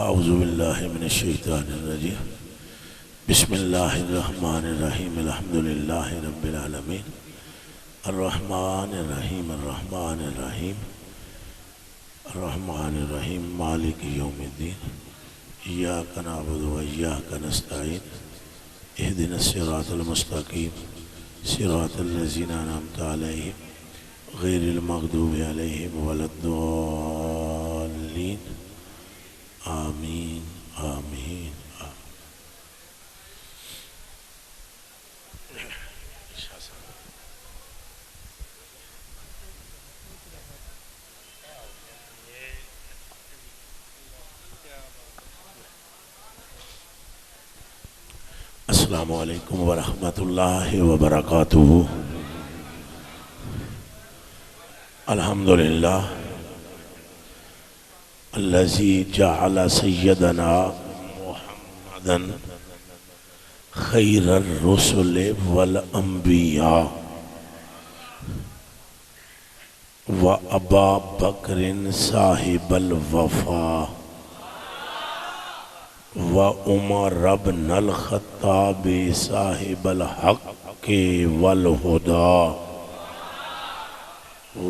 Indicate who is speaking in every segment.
Speaker 1: اعوذ باللہ من الشیطان الرجیم بسم اللہ الرحمن الرحیم الحمدللہ رب العالمین الرحمن الرحیم الرحمن الرحیم الرحمن الرحیم مالک یوم الدین ایاک نعبد و ایاک نستعین اہدنا الصراط المستقیم صراط الذین انعمت علیہم غیر المغضوب علیہم ولا الضالین آمین آمین السلام علیکم ورحمۃ اللہ وبرکاتہ۔ الحمدللہ الذی جعل سیدنا محمدا خیر الرسل والانبیاء و ابا بکر صاحب الوفا و عمر بن الخطاب صاحب الحق والہدى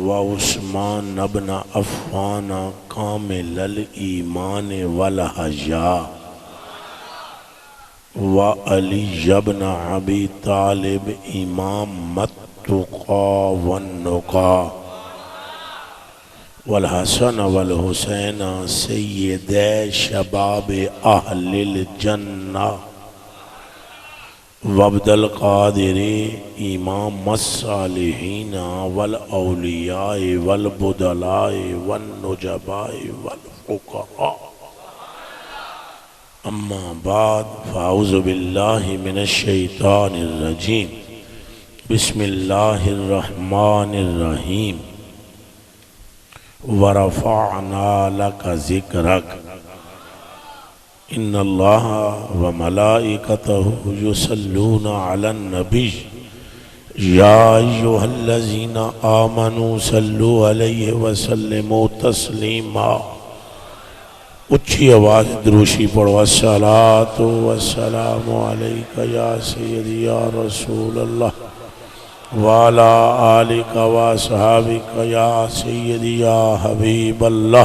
Speaker 1: و عثمان بن عفان کامل الایمان والحیا و علی بن ابی طالب امام التقى والنقى والحسن والحسین سید شباب اہل الجنہ وعبد القادر امام الصالحین والاولیاء والبدلاء والنجباء والفقراء اما بعد فاعوذ باللہ من الشیطان الرجیم بسم اللہ الرحمن الرحیم ورفعنا لك ذکرک ان اللہ وملائکتہ یصلون علی النبی یا ایہا الذین آمنوا صلوا علیہ وسلموا تسلیما۔ اچھی آواز دروشی پڑھو۔ الصلاۃ والسلام علیک یا سیدی یا رسول اللہ وعلی آلک واصحابک یا سیدی یا حبیب اللہ۔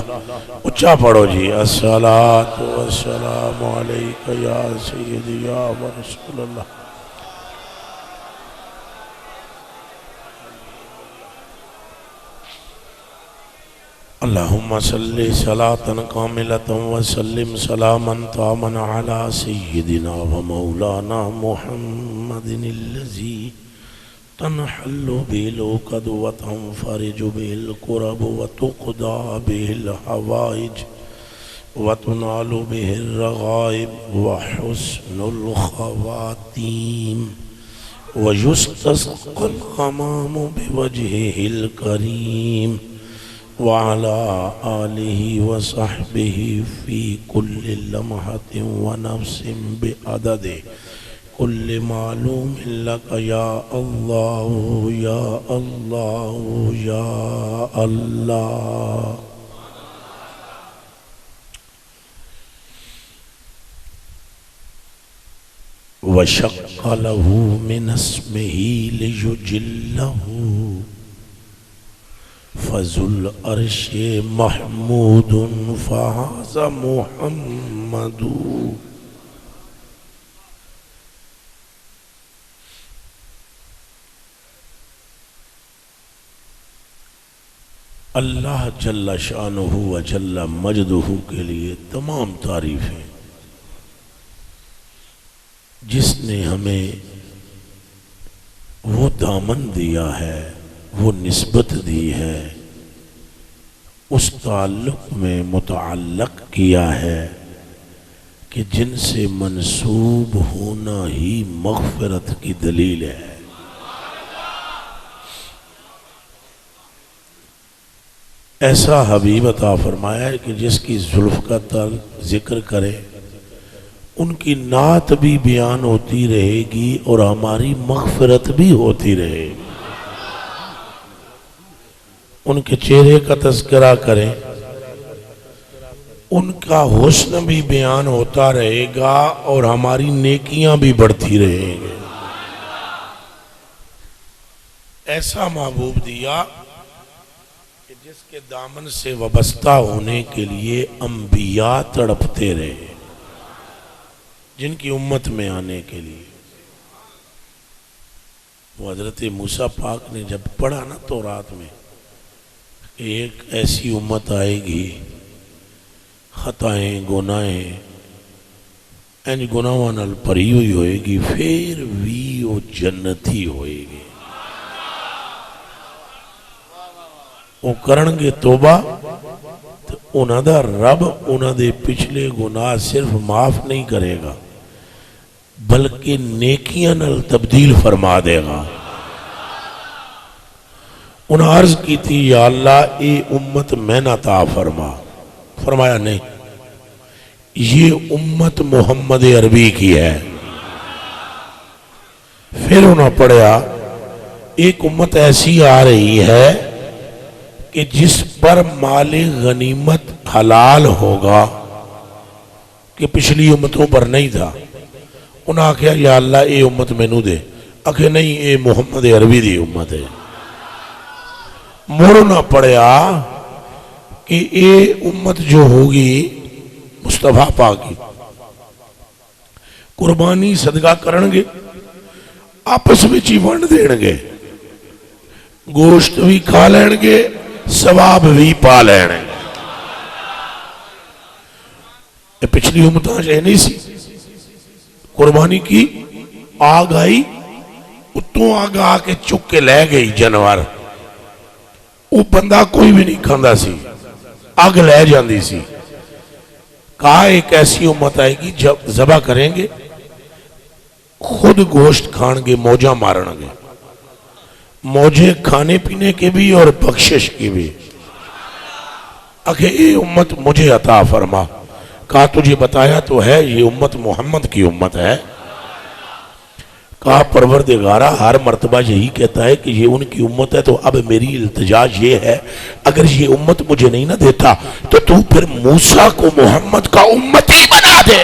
Speaker 1: اچھا پڑھو جی۔ الصلاۃ والسلام علیک یا سیدی یا رسول اللہ اللہم صلی صلاة کاملة وسلم سلاما تاما علی سیدنا و مولانا محمد الذی تنحل به العقد وتنفرج به الكرب وتقضى به الحوائج وتنال به الرغائب وحسن الخواتيم ويستسقى الغمام بوجهه الكريم وعلى آله وصحبه في كل لمحة ونفس بعدده کل معلوم لک یا اللہ یا اللہ یا اللہ۔ وشق له من اسمه ليجله فذو العرش محمود فهذا محمد۔ اللہ جل شانہ و جل مجدہ کے لیے تمام تعریفیں، جس نے ہمیں وہ دامن دیا ہے، وہ نسبت دی ہے، اس تعلق میں متعلق کیا ہے کہ جن سے منسوب ہونا ہی مغفرت کی دلیل ہے۔ ایسا حبیب عطا فرمایا ہے کہ جس کی زلف کا ذکر کرے ان کی نعت بھی بیان ہوتی رہے گی اور ہماری مغفرت بھی ہوتی رہے گی۔ ان کے چہرے کا تذکرہ کریں ان کا حسن بھی بیان ہوتا رہے گا اور ہماری نیکیاں بھی بڑھتی رہیں گے. ایسا محبوب دیا کہ جس کے دامن سے وابستہ ہونے کے لیے انبیاء تڑپتے رہے، جن کی امت میں آنے کے لیے. وہ حضرت موسیٰ پاک نے جب پڑھا نا تورات میں کہ ایک ایسی امت آئے گی، خطائیں گناہیں گناہاں نال بھری ہوئی ہوئے گی، پھر بھی وہ جنتی ہوئے گی. وہ کرن گے توبہ تو انہاں دا رب انہاں دے پچھلے گناہ صرف معاف نہیں کرے گا بلکہ نیکیاں نال تبدیل فرما دے گا. انہاں عرض کی تھی یا اللہ اے امت میں نہ عطا فرما. فرمایا نہیں، یہ امت محمد عربی کی ہے. پھر انہوں پڑھا ایک امت ایسی آ رہی ہے کہ جس پر مال غنیمت حلال ہوگا کہ پچھلی امتوں پر نہیں تھا. انہوں نے کہا یا اللہ اے امت میں نو دے. اکھے نہیں، اے محمد عربی دی امت ہے. موڑو نہ پڑیا کہ اے امت جو ہوگی مصطفیٰ پاک کی قربانی صدقہ کرن گے، آپس میں چی ونڈ دین گے، گوشت بھی کھا لین گے، ثواب بھی پا لین گے. یہ پچھلی امتاں چاہے نہیں سی. قربانی کی آگ آئی، اتوں آگ آ کے چک کے لے گئی جانور. وہ بندہ کوئی بھی نہیں کھاندا سی، آگ لے جاندی سی. کہا ایک ایسی امت آئے گی جب ذبح کریں گے خود گوشت کھان گے، موجہ مارن گے، موجے کھانے پینے کے بھی اور بخشش کی بھی. اکھے اے امت مجھے عطا فرما. کہا تجھے بتایا تو ہے یہ امت محمد کی امت ہے. کہا پروردگارہ ہر مرتبہ یہی کہتا ہے کہ یہ ان کی امت ہے، تو اب میری التجا یہ ہے اگر یہ امت مجھے نہیں نہ دیتا تو پھر موسیٰ کو محمد کا امتی بنا دے.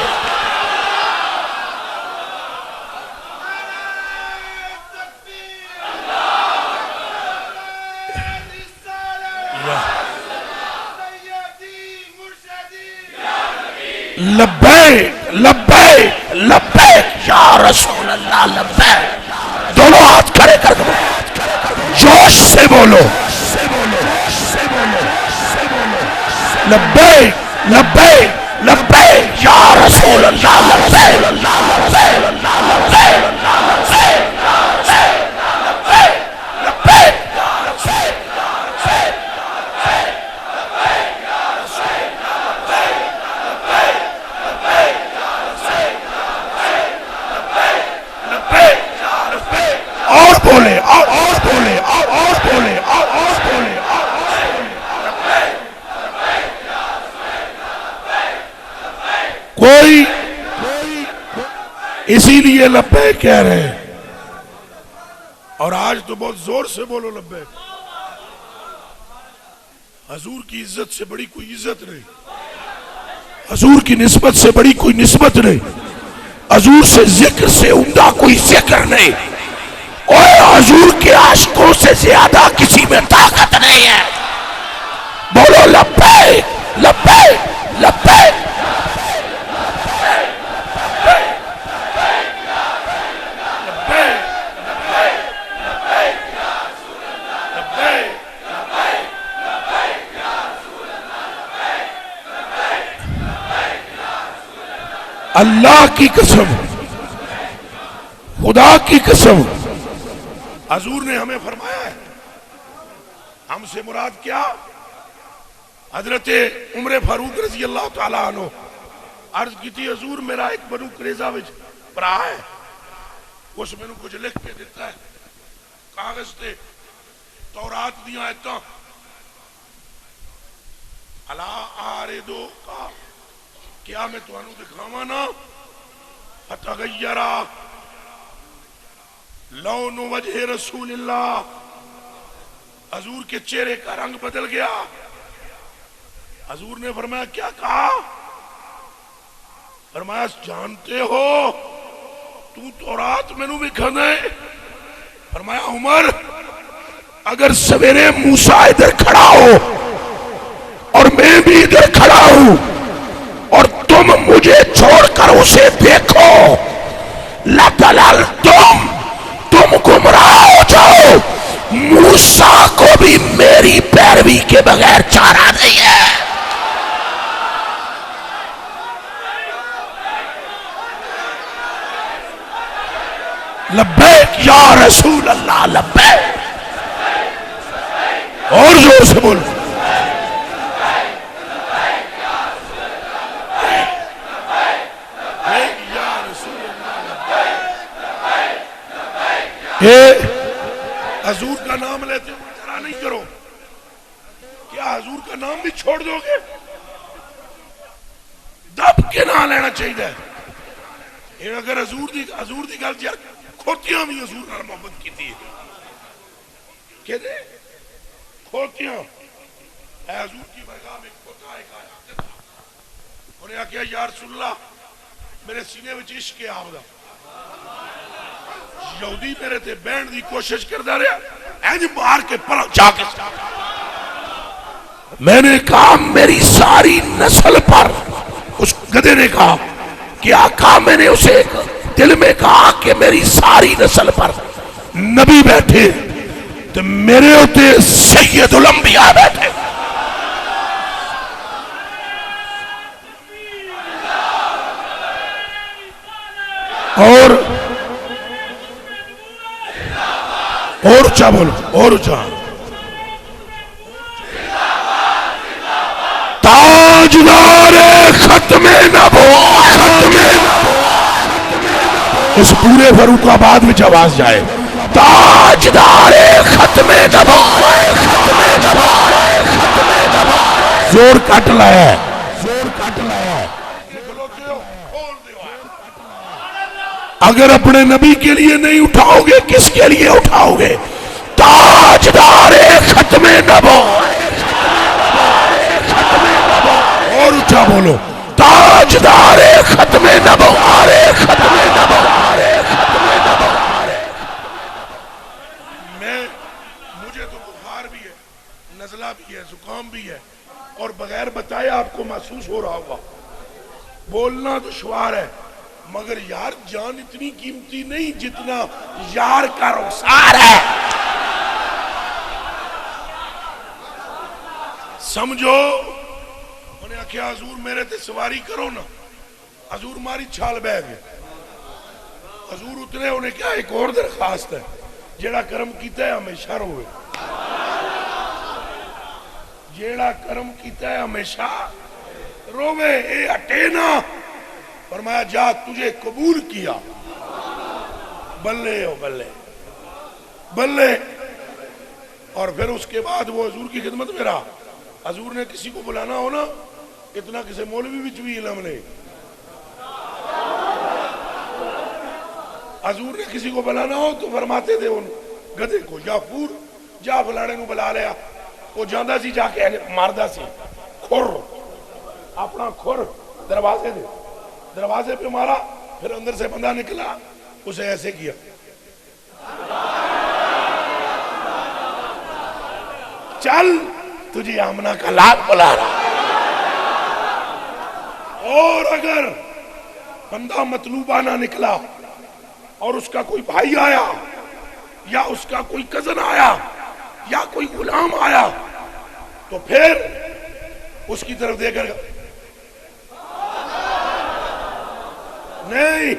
Speaker 1: لبیک لبیک لبیک یا رسول اللہ لبیک. دونوں ہاتھ کھڑے کر دو، جوش سے بولو لبیک لبیک لبیک یا رسول اللہ لبیک. کوئی اسی لیے لبیک کہہ رہے ہیں، اور آج تو بہت زور سے بولو لبیک. حضور کی عزت سے بڑی کوئی عزت نہیں، حضور کی نسبت سے بڑی کوئی نسبت نہیں، حضور سے ذکر سے عمدہ کوئی ذکر نہیں، اور حضور کے عاشقوں سے زیادہ کسی میں طاقت نہیں ہے. بولو لبیک لبیک لبیک. اللہ کی قسم، خدا کی قسم، حضور نے ہمیں فرمایا ہے. ہم سے مراد کیا؟ حضرت عمر فاروق رضی اللہ تعالیٰ عنہ عرض کی تھی حضور میرا ایک بنو قریظہ وچ برا ہے، اس میں کچھ لکھ کے دیتا ہے کاغذ تے تورات دیاں آیتاں الا آردو کا کیا میں تو انہوں دکھاواں نا فتغیرہ لون وجہ رسول اللہ، حضور کے چہرے کا رنگ بدل گیا. حضور نے فرمایا کیا کہا؟ فرمایا جانتے ہو تو تورات مینوں بھی کھانا ہے؟ فرمایا عمر اگر سویرے موسیٰ ادھر کھڑا ہو اور میں بھی ادھر کھڑا ہوں اور تم مجھے چھوڑ کر اسے دیکھو لَضَلَلْتُمْ تم گمراہ ہو جاؤ، موسیٰ کو بھی میری پیروی کے بغیر چارہ نہیں ہے۔ لبیک یا رسول اللہ، لبیک، اور زور سے بول۔ حضور کا نام لیتے ہوئے ذرا نہیں کرو، کیا حضور کا نام بھی چھوڑ دو گے؟ دب کے نہ لینا چاہیے۔ اگر حضور دی گل یار کھوتیاں بھی حضور نال محبت کی تھی کہ دے کھوتیاں اے حضور کی برگاہ میں کھوتا ایک آیا، انہیں آکھیا یا رسول اللہ میرے سینے وچ عشق ہے آپ دا۔ یہودی میرے تے بینڈ دی کوشش کردا رہا، اینج مار کے پرا جا کے میں نے کہا میری ساری نسل پر، اس گدھے نے کہا کہ آقا میں نے اسے دل میں کہا کہ میری ساری نسل پر نبی بیٹھے تو میرے ہوتے سید الانبیاء بیٹھے۔ اور اونچا بولو، اور اونچا۔ تاجدار ختم نبوت، اس پورے فاروق آباد میں آواز جائے، تاجدار ختم نبوت، زور کٹ لایا ہے، زور کٹ لایا ہے۔ اگر اپنے نبی کے لیے نہیں اٹھاؤ گے کس کے لیے اٹھاؤ گے؟ تاجدار ختم نبوت، اور اونچا بولو، تاجدار ختم نبوت، ختم نبوت۔ مجھے تو بخار بھی ہے، نزلہ بھی ہے، زکام بھی ہے، اور بغیر بتائے آپ کو محسوس ہو رہا ہوگا، بولنا دشوار ہے، مگر یار جان اتنی قیمتی نہیں جتنا یار کا رخسار ہے۔ سمجھو، انہیں آکھیا حضور میرے تے سواری کرو نا، حضور ماری چھال بہ گئے، حضور اتنے انہیں کیا ایک اور درخواست ہے، جیڑا کرم کیتا ہے ہمیشہ روے، جیڑا کرم کیتا ہے ہمیشہ روے، اے ہٹے نا۔ فرمایا جا تجھے قبول کیا، بلے ہو بلے بلے۔ اور پھر اس کے بعد وہ حضور کی خدمت میں رہا۔ حضور نے کسی کو بلانا ہو نا، اتنا کسی مولوی بھی چوی علم نے، حضور نے کسی کو بلانا ہو تو فرماتے تھے ان گدھے کو، یا پور جا فلانے کو بلا لیا، وہ جاندہ سی جا کے ماردہ سی کھر، اپنا کھر دروازے دے، دروازے پہ مارا، پھر اندر سے بندہ نکلا، اسے ایسے کیا، چل تجھے آمنہ کا لاکھ بلا رہا۔ اور اگر بندہ مطلوبہ نہ نکلا اور اس کا کوئی بھائی آیا یا اس کا کوئی کزن آیا یا کوئی غلام آیا تو پھر اس کی طرف دے کر نہیں،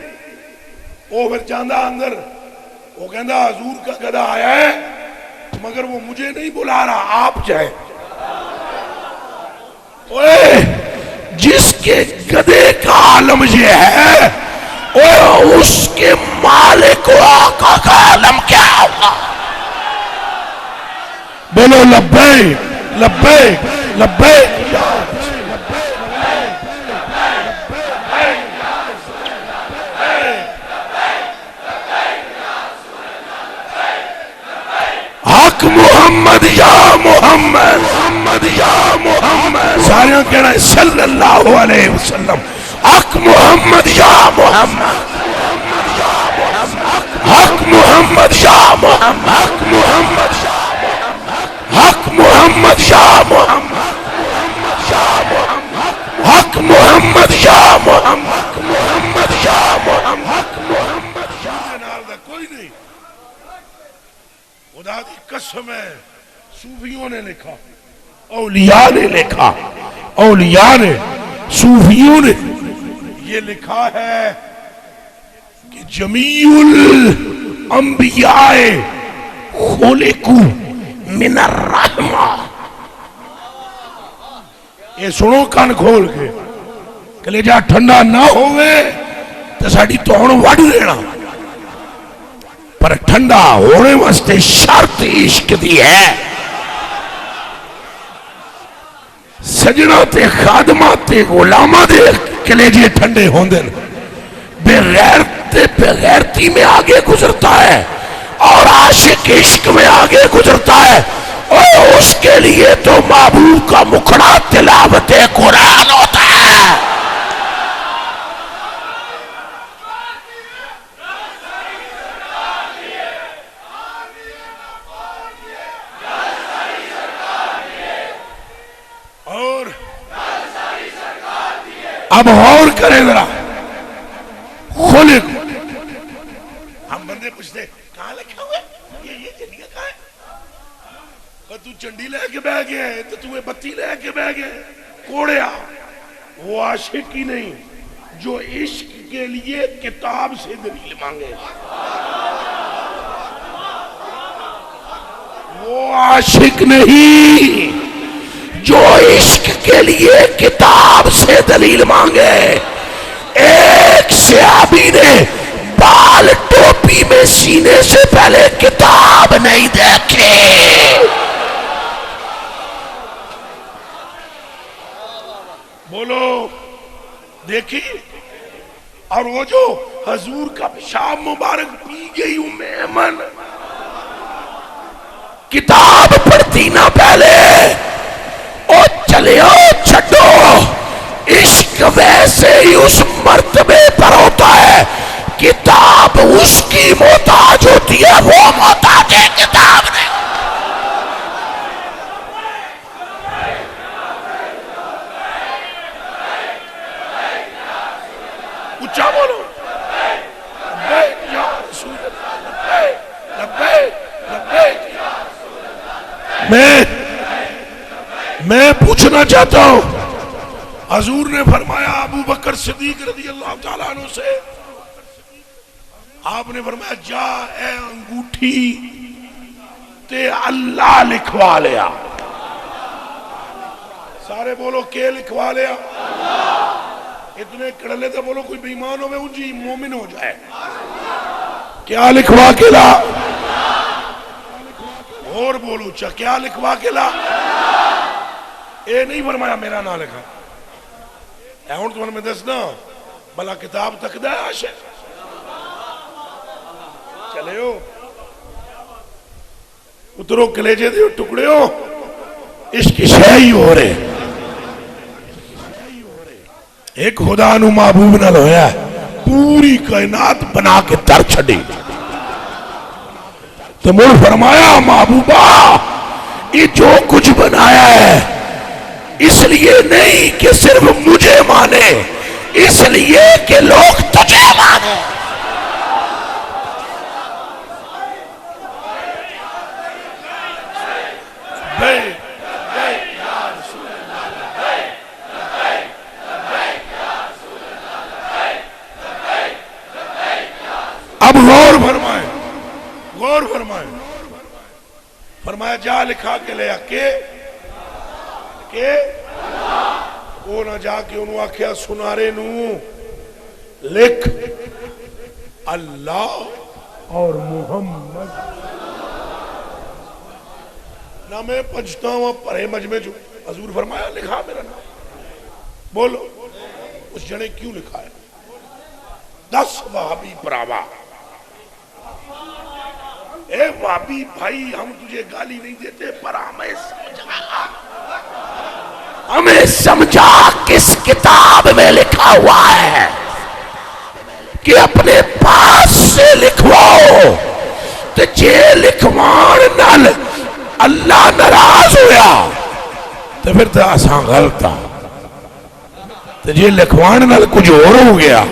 Speaker 1: وہ پھر جاندہ اندر، وہ کہندہ حضور کا گدھا آیا ہے مگر وہ مجھے نہیں بلا رہا، آپ جائیں۔ جس کے گدھے کا عالم یہ ہے اس کے مالک و آقا کا عالم کیا ہوگا؟ بولو لبیک لبیک لبیک۔ حق محمد یا محمد، محمد یا محمد۔ سارے کہنا ہے صلی اللہ علیہ وسلم حق محمد یا محمد حق محمد یا محمد حق محمد یا محمد حق محمد یا محمد محمد یا محمد کوئی نہیں. خدا کی قسم ہے صوفیوں نے لکھا, اولیاء نے لکھا, اولیاء نے صوفیوں نے یہ لکھا ہے کہ جمیع الانبیاء خلقوا من الرحمہ. یہ سنو کان کھول کے, کلیجہ ٹھنڈا نہ ہوئے تو ساڑی توڑ وڈ دینا, پر ٹھنڈا ہونے واسطے شرط عشق دی ہے. سجنہ تے خادمات تے غلامہ دے کلیجے ٹھنڈے ہوندے, بے غیرتی میں آگے گزرتا ہے اور عاشق عشق میں آگے گزرتا ہے, اور اس کے لیے تو محبوب کا مکھڑا تلاوت قرآن ہوتا ہے. اور اب اور کریں ذرا خلق. ہم بندے پوچھتے کہاں لکھا ہوا ہے, یہ چنڈیاں کہاں ہے؟ تو چنڈی لے کے بہ گیا ہے تو تمہیں بتی لے کے بہ گیا ہے. کوڑیا وہ عاشق ہی نہیں جو عشق کے لیے کتاب سے دلیل مانگے, وہ عاشق نہیں جو عشق کے لیے کتاب سے دلیل مانگے. ایک صحابی نے بال ٹوپی میں سینے سے پہلے کتاب نہیں دیکھے. بولو دیکھی. اور وہ جو حضور کا پیشاب مبارک پی گئی ایمن, کتاب پڑھتی نہ پہلے, او چلے او چھٹو. عشق ویسے ہی اس مرتبے پر ہوتا ہے, کتاب اس کی محتاج ہوتی ہے, وہ محتاج ہے کتاب نہیں. اچھا بولو لبیک یا رسول اللہ, لبیک لبیک یا رسول اللہ. میں پوچھنا چاہتا ہوں, حضور نے فرمایا ابو بکر صدیق رضی اللہ تعالیٰ عنہ سے, آپ نے فرمایا جا اے انگوٹھی تے اللہ لکھوا لیا. سارے بولو کہ لکھوا لیا. اتنے کڑلے تو بولو کوئی بیمان ہو جی مومن ہو جائے. کیا لکھوا کے لا؟ اور بولو چا کیا لکھوا کے لا؟ اے نہیں فرمایا میرا نہ لکھا. اے ہون تمہیں میں دسنا بلا کتاب تک دا عاشق چلے ہو اترو کلیجے دے ٹکڑے ہو, عشق شہی ہو رہے. ایک خدا نو محبوب نہ لویا پوری کائنات بنا کے تر چھڑی تو مڑ فرمایا محبوبہ یہ جو کچھ بنایا ہے اس لیے نہیں کہ صرف مجھے مانے, اس لیے کہ لوگ تجھے مانے. اب غور فرمائیں, غور فرمائیں. فرمایا جا لکھا کے لیا کہ وہ نہ جا کے انہوں آکھیا سنارے نو لکھ اللہ اور محمد. نہ میں پنجتا ہوں پرے مجمع جو حضور فرمایا لکھا میرا نام. بولو اس جنے کیوں لکھا ہے؟ 10 وہابی پراوا. اے وہابی بھائی ہم تجھے گالی نہیں دیتے پر ہمیں سمجھا ہمیں سمجھا کس کتاب میں لکھا ہوا ہے کہ اپنے پاس سے لکھواؤ تے جے لکھوان نال اللہ ناراض ہویا تے پھر تے آسان غلط آ تے جے لکھوان نال کچھ اور ہو گیا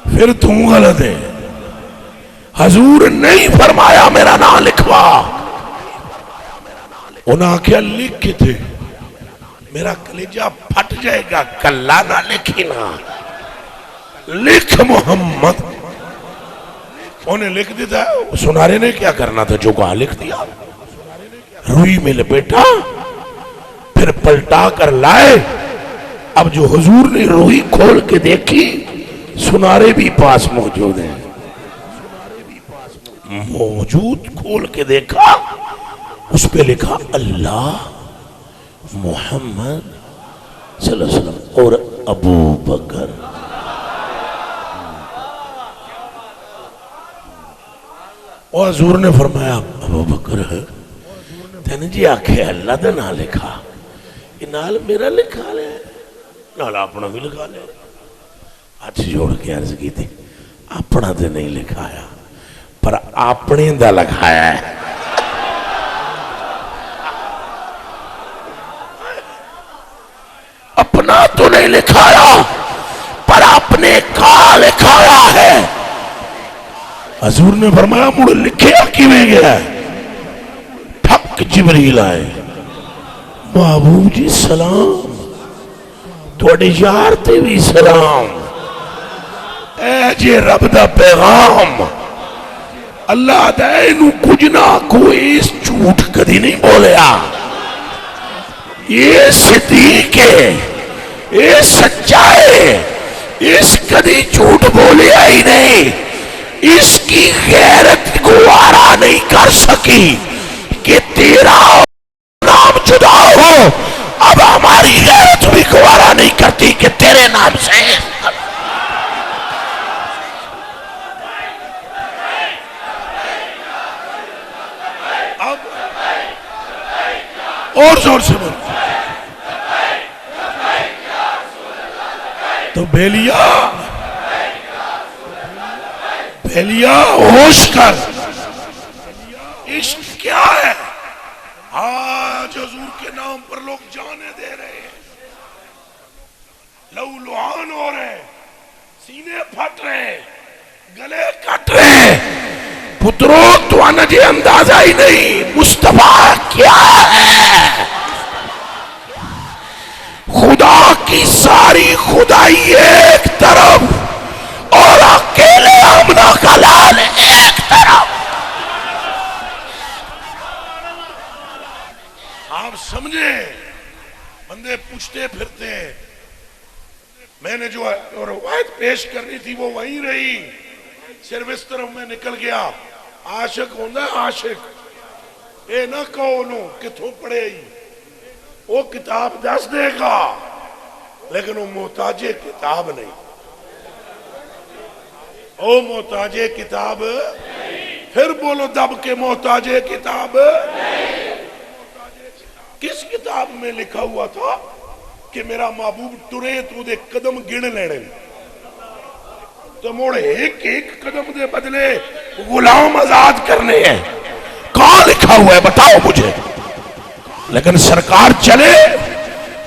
Speaker 1: پھر تو غلط ہے. حضور نہیں فرمایا میرا نام لکھوا. انہاں کیا لکھ کے تھے میرا کلیجہ پھٹ جائے گا کلا نہ لکھنا لکھ محمد. انہیں لکھ دیتا ہے. سنارے نے کیا کرنا تھا جو کہا لکھ دیا روئی میں لپیٹا پھر پلٹا کر لائے. اب جو حضور نے روئی کھول کے دیکھی سنارے بھی پاس موجود ہیں موجود کھول کے دیکھا اس پہ لکھا اللہ محمد صلی اللہ علیہ وسلم اور ابو بکر. اور حضور نے فرمایا ابو بکر ہے تین جی آکھے اللہ دا نہ لکھا یہ نال میرا لکھا لے نال اپنا بھی لکھا لے. ہاتھ جوڑ کے عرض کی تھی اپنا دے نہیں لکھایا پر اپنے دا لکھایا ہے. اپنا تو نہیں لکھایا پر اپنے کا لکھایا ہے. حضور نے فرمایا مڑ لکھیا کیویں گیا ٹھک جبریل آئے محبوب جی سلام تھوڑے یار تے بھی سلام اے جے رب دا پیغام اللہ دا اینو کچھ نہ کوئی اس جھوٹ کدی نہیں بولیا. یہ صدیق ہے یہ سچا ہے اس کدی جھوٹ بولیا ہی نہیں. اس کی غیرت گوارا نہیں کر سکی کہ تیرا نام جدا ہو. اب ہماری غیرت بھی گوارا نہیں کرتی کہ تیرے نام سے اب اور زور سے بول تو بیلیا ہوش کر. عشق کیا ہے؟ آج حضور کے نام پر لوگ جانے دے رہے ہیں لو لعان ہو رہے ہیں سینے پھٹ رہے ہیں گلے کٹ رہے ہیں. پترو تو انجھے اندازہ ہی نہیں مصطفیٰ کیا ہے. خدا کی ساری خدائی ایک طرف اور اکیلے امنا کا لال ایک طرف. آپ سمجھے بندے پوچھتے پھرتے میں نے جو روایت پیش کرنی تھی وہ وہیں رہی صرف اس طرف میں نکل گیا. عاشق ہوندہ ہے عاشق اے نہ کہو انہوں کتھوں پڑھے ہی وہ کتاب دس دے گا لیکن وہ محتاج کتاب نہیں. او محتاج کتاب پھر بولو دب کے محتاج کتاب. کس کتاب میں لکھا ہوا تھا کہ میرا محبوب ٹرے تو دے قدم گن لینے تو موڑے ایک قدم دے بدلے غلام آزاد کرنے ہیں. کہاں لکھا ہوا ہے بتاؤ مجھے. لیکن سرکار چلے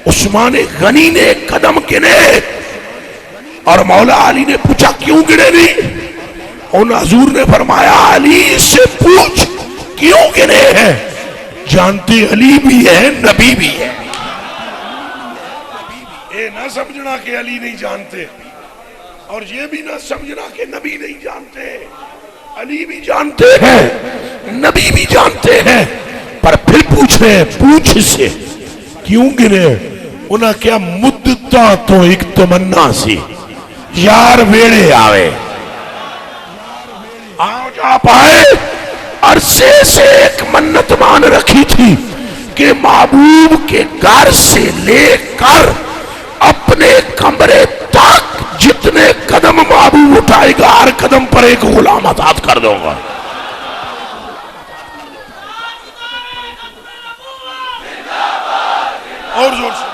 Speaker 1: عثمان غنی نے قدم گنے اور مولا علی نے پوچھا کیوں گنے نہیں. ان حضور نے فرمایا علی سے پوچھ کیوں گنے ہیں. جانتے علی بھی ہے نبی بھی ہے. اے نہ سمجھنا کہ علی نہیں جانتے اور یہ بھی نہ سمجھنا کہ نبی نہیں جانتے. علی بھی جانتے ہیں نبی بھی جانتے ہیں پر پھر پوچھ رہے ہیں پوچھ سے کیوں گنے. انہاں کیا مدتا تو ایک تمنا سی یار ویڑے آوے آؤ جا پائے. عرصے سے ایک منت مان رکھی تھی کہ محبوب کے گھر سے لے کر اپنے کمرے تک جتنے قدم محبوب اٹھائے گا ہر قدم پر ایک غلام آزاد کر دوں گا. اور زور سے.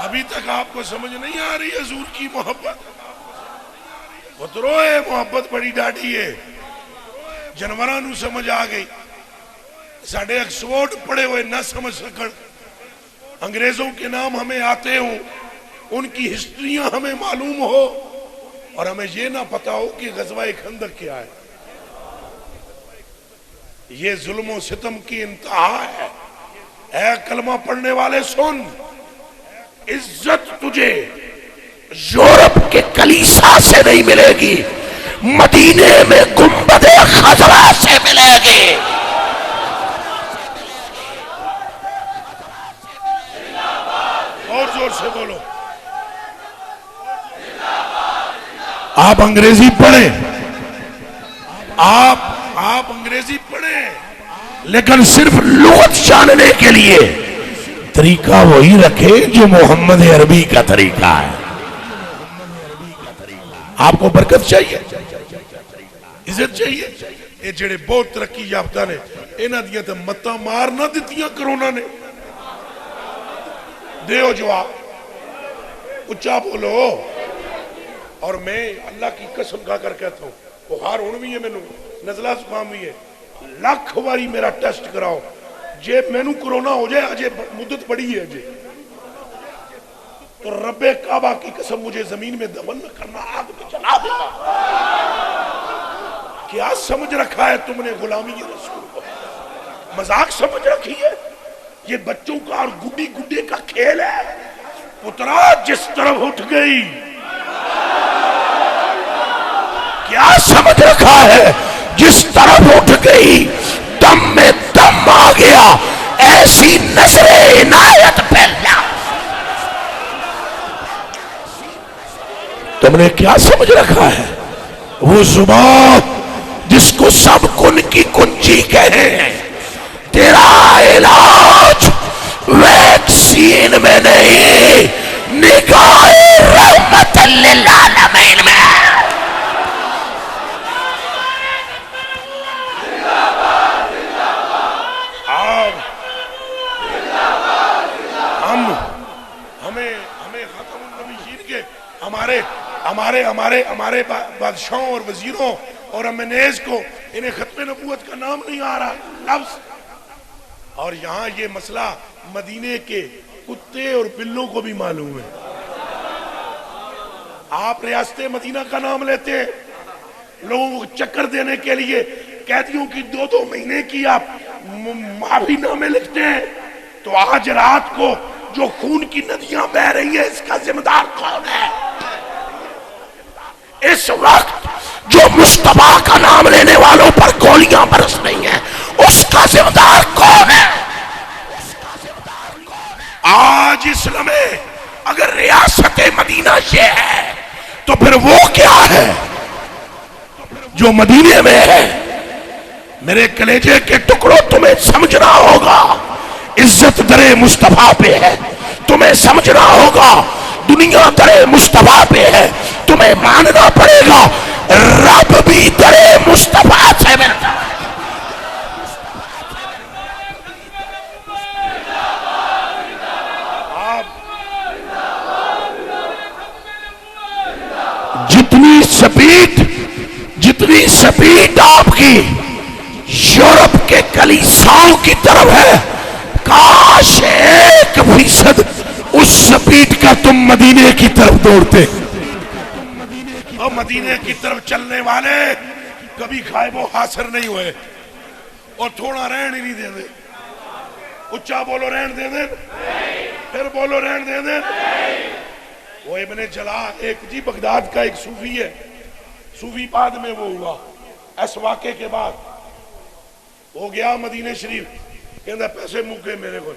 Speaker 1: ابھی تک آپ کو سمجھ نہیں آ رہی حضور کی محبت؟ پترو ہے محبت بڑی ڈاڈی ہے. جنوراں نو سمجھ آ گئی. ساڑھے ایکسفورڈ پڑے ہوئے نہ سمجھ سکن. انگریزوں کے نام ہمیں آتے ہوں, ان کی ہسٹریاں ہمیں معلوم ہو, اور ہمیں یہ نہ پتا ہو کہ غزوہ خندق کیا ہے. یہ ظلم و ستم کی انتہا ہے. اے کلمہ پڑھنے والے سن, عزت تجھے یورپ کے کلیسا سے نہیں ملے گی, مدینے میں گنبد خضرا سے ملے گی. اور زور سے بولو. آپ انگریزی پڑھیں, آپ انگریزی پڑھیں, لیکن صرف لغت جاننے کے لیے طریقہ وہی رکھے جو محمد عربی کا طریقہ ہے. آپ کو برکت چاہیے, عزت چاہیے. یہ جڑے بہت ترقی یافتہ نے, انہاں دیاں تے متاں مار نہ دتیاں کرونا نے. دیو جواب, اچھا بولو. اور میں اللہ کی قسم کھا کر کہتا ہوں, بخار ہونا بھی ہے, مینوں نزلہ زکام بھی ہے, لاکھ باری میرا ٹیسٹ کراؤ, جے مینوں کرونا ہو جائے اجے مدت بڑی ہے اجے, تو رب کعبہ کی قسم مجھے زمین میں دفن نہ کرنا, آگ میں جلا دینا. کیا سمجھ رکھا ہے تم نے غلامی رسول کو؟ مذاق سمجھ رکھی ہے؟ یہ بچوں کا اور گڈی گڈے کا کھیل ہے. پترا جس طرف اٹھ گئی, کیا سمجھ رکھا ہے؟ جس طرف اٹھ گئی دم میں دم آ گیا, ایسی نظر عنایت پھیلا. تم نے کیا سمجھ رکھا ہے؟ وہ زبان جس کو سب کن کی کنجی کہیں, تیرا علاج ویکسین میں نہیں, نگاہ رحمت للعالمین میں. ہمیں ختم النبیین کے ہمارے بادشاہوں اور وزیروں اور امنیز کو انہیں ختم نبوت کا نام نہیں آ رہا لفظ. اور یہاں یہ مسئلہ مدینے کے کتے اور بلوں کو بھی معلوم ہے. آپ ریاست مدینہ کا نام لیتے ہیں لوگوں کو چکر دینے کے لیے, قیدیوں کی 2 مہینے کی آپ معافی نامے لکھتے ہیں. تو آج رات کو جو خون کی ندیاں بہ رہی ہیں, اس کا ذمہ دار کون ہے؟ اس وقت جو مصطفیٰ کا نام لینے والوں پر گولیاں برس رہی ہیں, اس کا ذمہ دار کون ہے؟ آج اسلام میں اگر ریاست مدینہ یہ ہے تو پھر وہ کیا ہے جو مدینے میں ہے؟ میرے کلیجے کے ٹکڑوں, تمہیں سمجھنا ہوگا عزت در مصطفیٰ پہ ہے, تمہیں سمجھنا ہوگا دنیا در مصطفیٰ پہ ہے, تمہیں ماننا پڑے گا رب بھی در مصطفیٰ سے ملتا ہے. جتنی سپیڈ آپ کی یورپ کے کلیساؤں کی طرف ہے, کاش 1% اس سپیڈ کا تم مدینے کی طرف دوڑتے. اور مدینے کی طرف چلنے والے کبھی غائب و حاضر نہیں ہوئے, اور تھوڑا رہن ہی نہیں دے دے. اچھا بولو رہن دے دے, پھر بولو رہن دے دے. وہ ابن جلا ایک جی بغداد کا ایک صوفی ہے, صوفی بعد میں وہ ہوا, اس واقعے کے بعد وہ گیا مدینہ شریف, کہندا پیسے موکے میرے کو,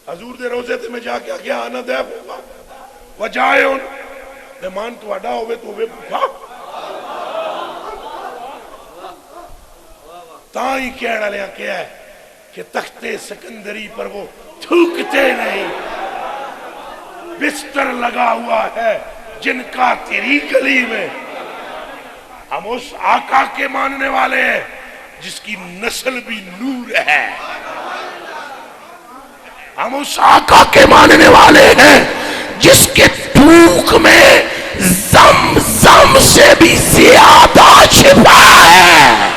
Speaker 1: حضور دے روزے تے میں جا کے آگیا آنا دے بھوکا وجائے ان مہمان تواڈا ہوئے تو ہوئے بھوکا. تاں ہی کہنا لیا کیا ہے کہ تخت سکندری پر وہ تھوکتے نہیں, بستر لگا ہوا ہے جن کا تیری گلی میں. ہم اس آقا کے ماننے والے ہیں جس کی نسل بھی نور ہے. ہم اس آقا کے ماننے والے ہیں جس کے تھوک میں زمزم سے بھی زیادہ شفا ہے.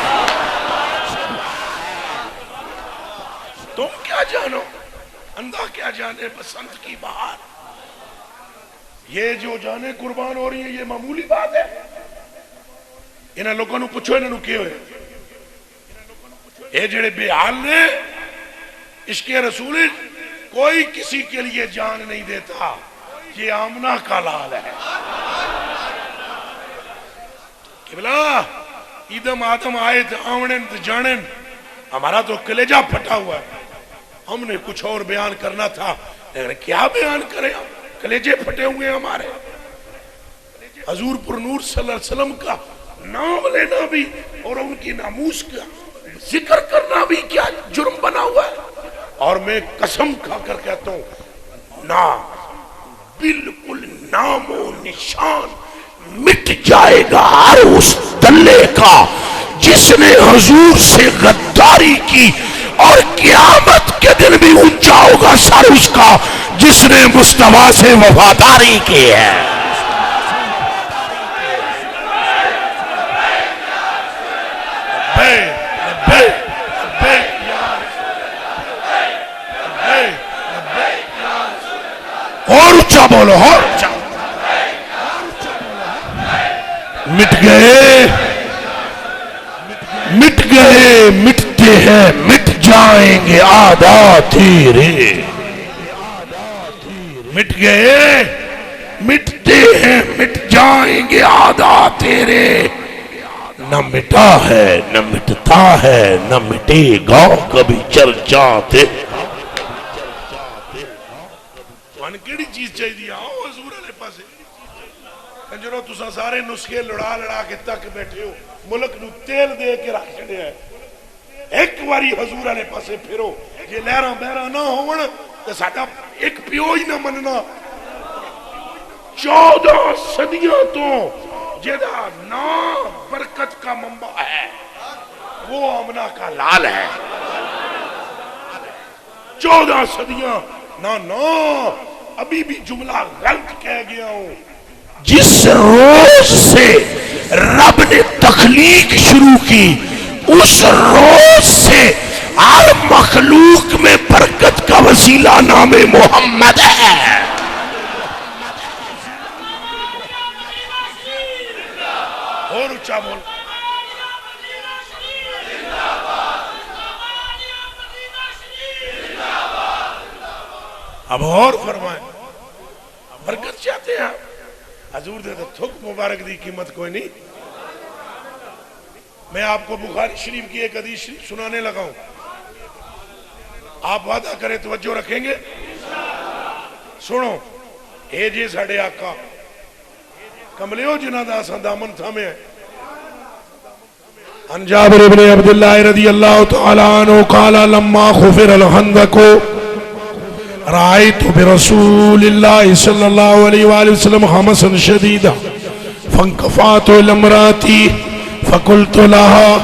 Speaker 1: تم کیا جانو، اندھا کیا جانے بسنت کی بہار. یہ جو جانے قربان ہو رہی ہیں یہ معمولی بات ہے. انہاں لوگوں نے پوچھو انہوں کیوں ہے. یہ جڑے بے حال نے عشق رسول کوئی کسی کے لیے جان نہیں دیتا. یہ آمنہ کا لال ہے. قبلہ ایدم آدم آئے تھے آمنن جانن، ہمارا تو کلیجہ پھٹا ہوا ہے. ہم نے کچھ اور بیان کرنا تھا لیکن کیا بیان کریں، کلیجے پھٹے ہوئے ہمارے. حضور پر نور صلی اللہ علیہ وسلم کا نام لینا بھی اور ان کی ناموس کا ذکر کرنا بھی کیا جرم بنا ہوا ہے. اور میں قسم کھا کر کہتا ہوں نہ بالکل نام و نشان مٹ جائے گا ہر اس دلے کا جس نے حضور سے غداری کی، اور قیامت کے دن بھی اونچا ہوگا سر اس کا جس نے مصطفیٰ سے وفاداری کی ہے. اور اونچا بولو، اور اونچا. مٹ گئے مٹ گئے مٹتے ہیں مٹ جائیں گے عادات تیرے. مٹ گئے مٹتے ہیں مٹ جائیں گے عادات تیرے. نہ مٹا ہے نہ مٹتا ہے نہ مٹے گا کبھی چرچا تیرے. کیڑی چیز چاہیے آؤ حضور علیہ پاسے. کنجرو تسا سارے نسخے لڑا لڑا کے تک بیٹھے ہو، ملک نو تیل دے کے رکھ چھڑیا ہے. ایک واری حضور علیہ پاسے پھرو، یہ لہراں بہراں نہ ہون تے ساڈا ایک پیو ہی نہ مننا. 14 صدیوں تو جہاں نام برکت کا منبع ہے وہ آمنہ کا لال ہے. 14 صدیاں نہ ابھی بھی جملہ غلط کہہ گیا ہوں. جس روز سے رب نے تخلیق شروع کی اس روز سے ہر مخلوق میں برکت کا وسیلہ نام محمد ہے. اور اونچا بول. اب اور فرمائیں، برکت چاہتے ہیں آپ. حضور دے تو تھک مبارک دی قیمت کوئی نہیں. میں آپ کو بخاری شریف کی ایک حدیث شریف سنانے لگا ہوں. آپ وعدہ کریں توجہ رکھیں گے. سنو، اے جے ساڑھے آقا کملیو جنہ دا سا دامن تھامے ہیں. ان جابر ابن عبداللہ رضی اللہ تعالیٰ عنہ قال لما خفر الخندق رأيت برسول الله صلى الله عليه وآله وسلم خمسا شديدا فانكفعت إلى امرأتي فقلت لها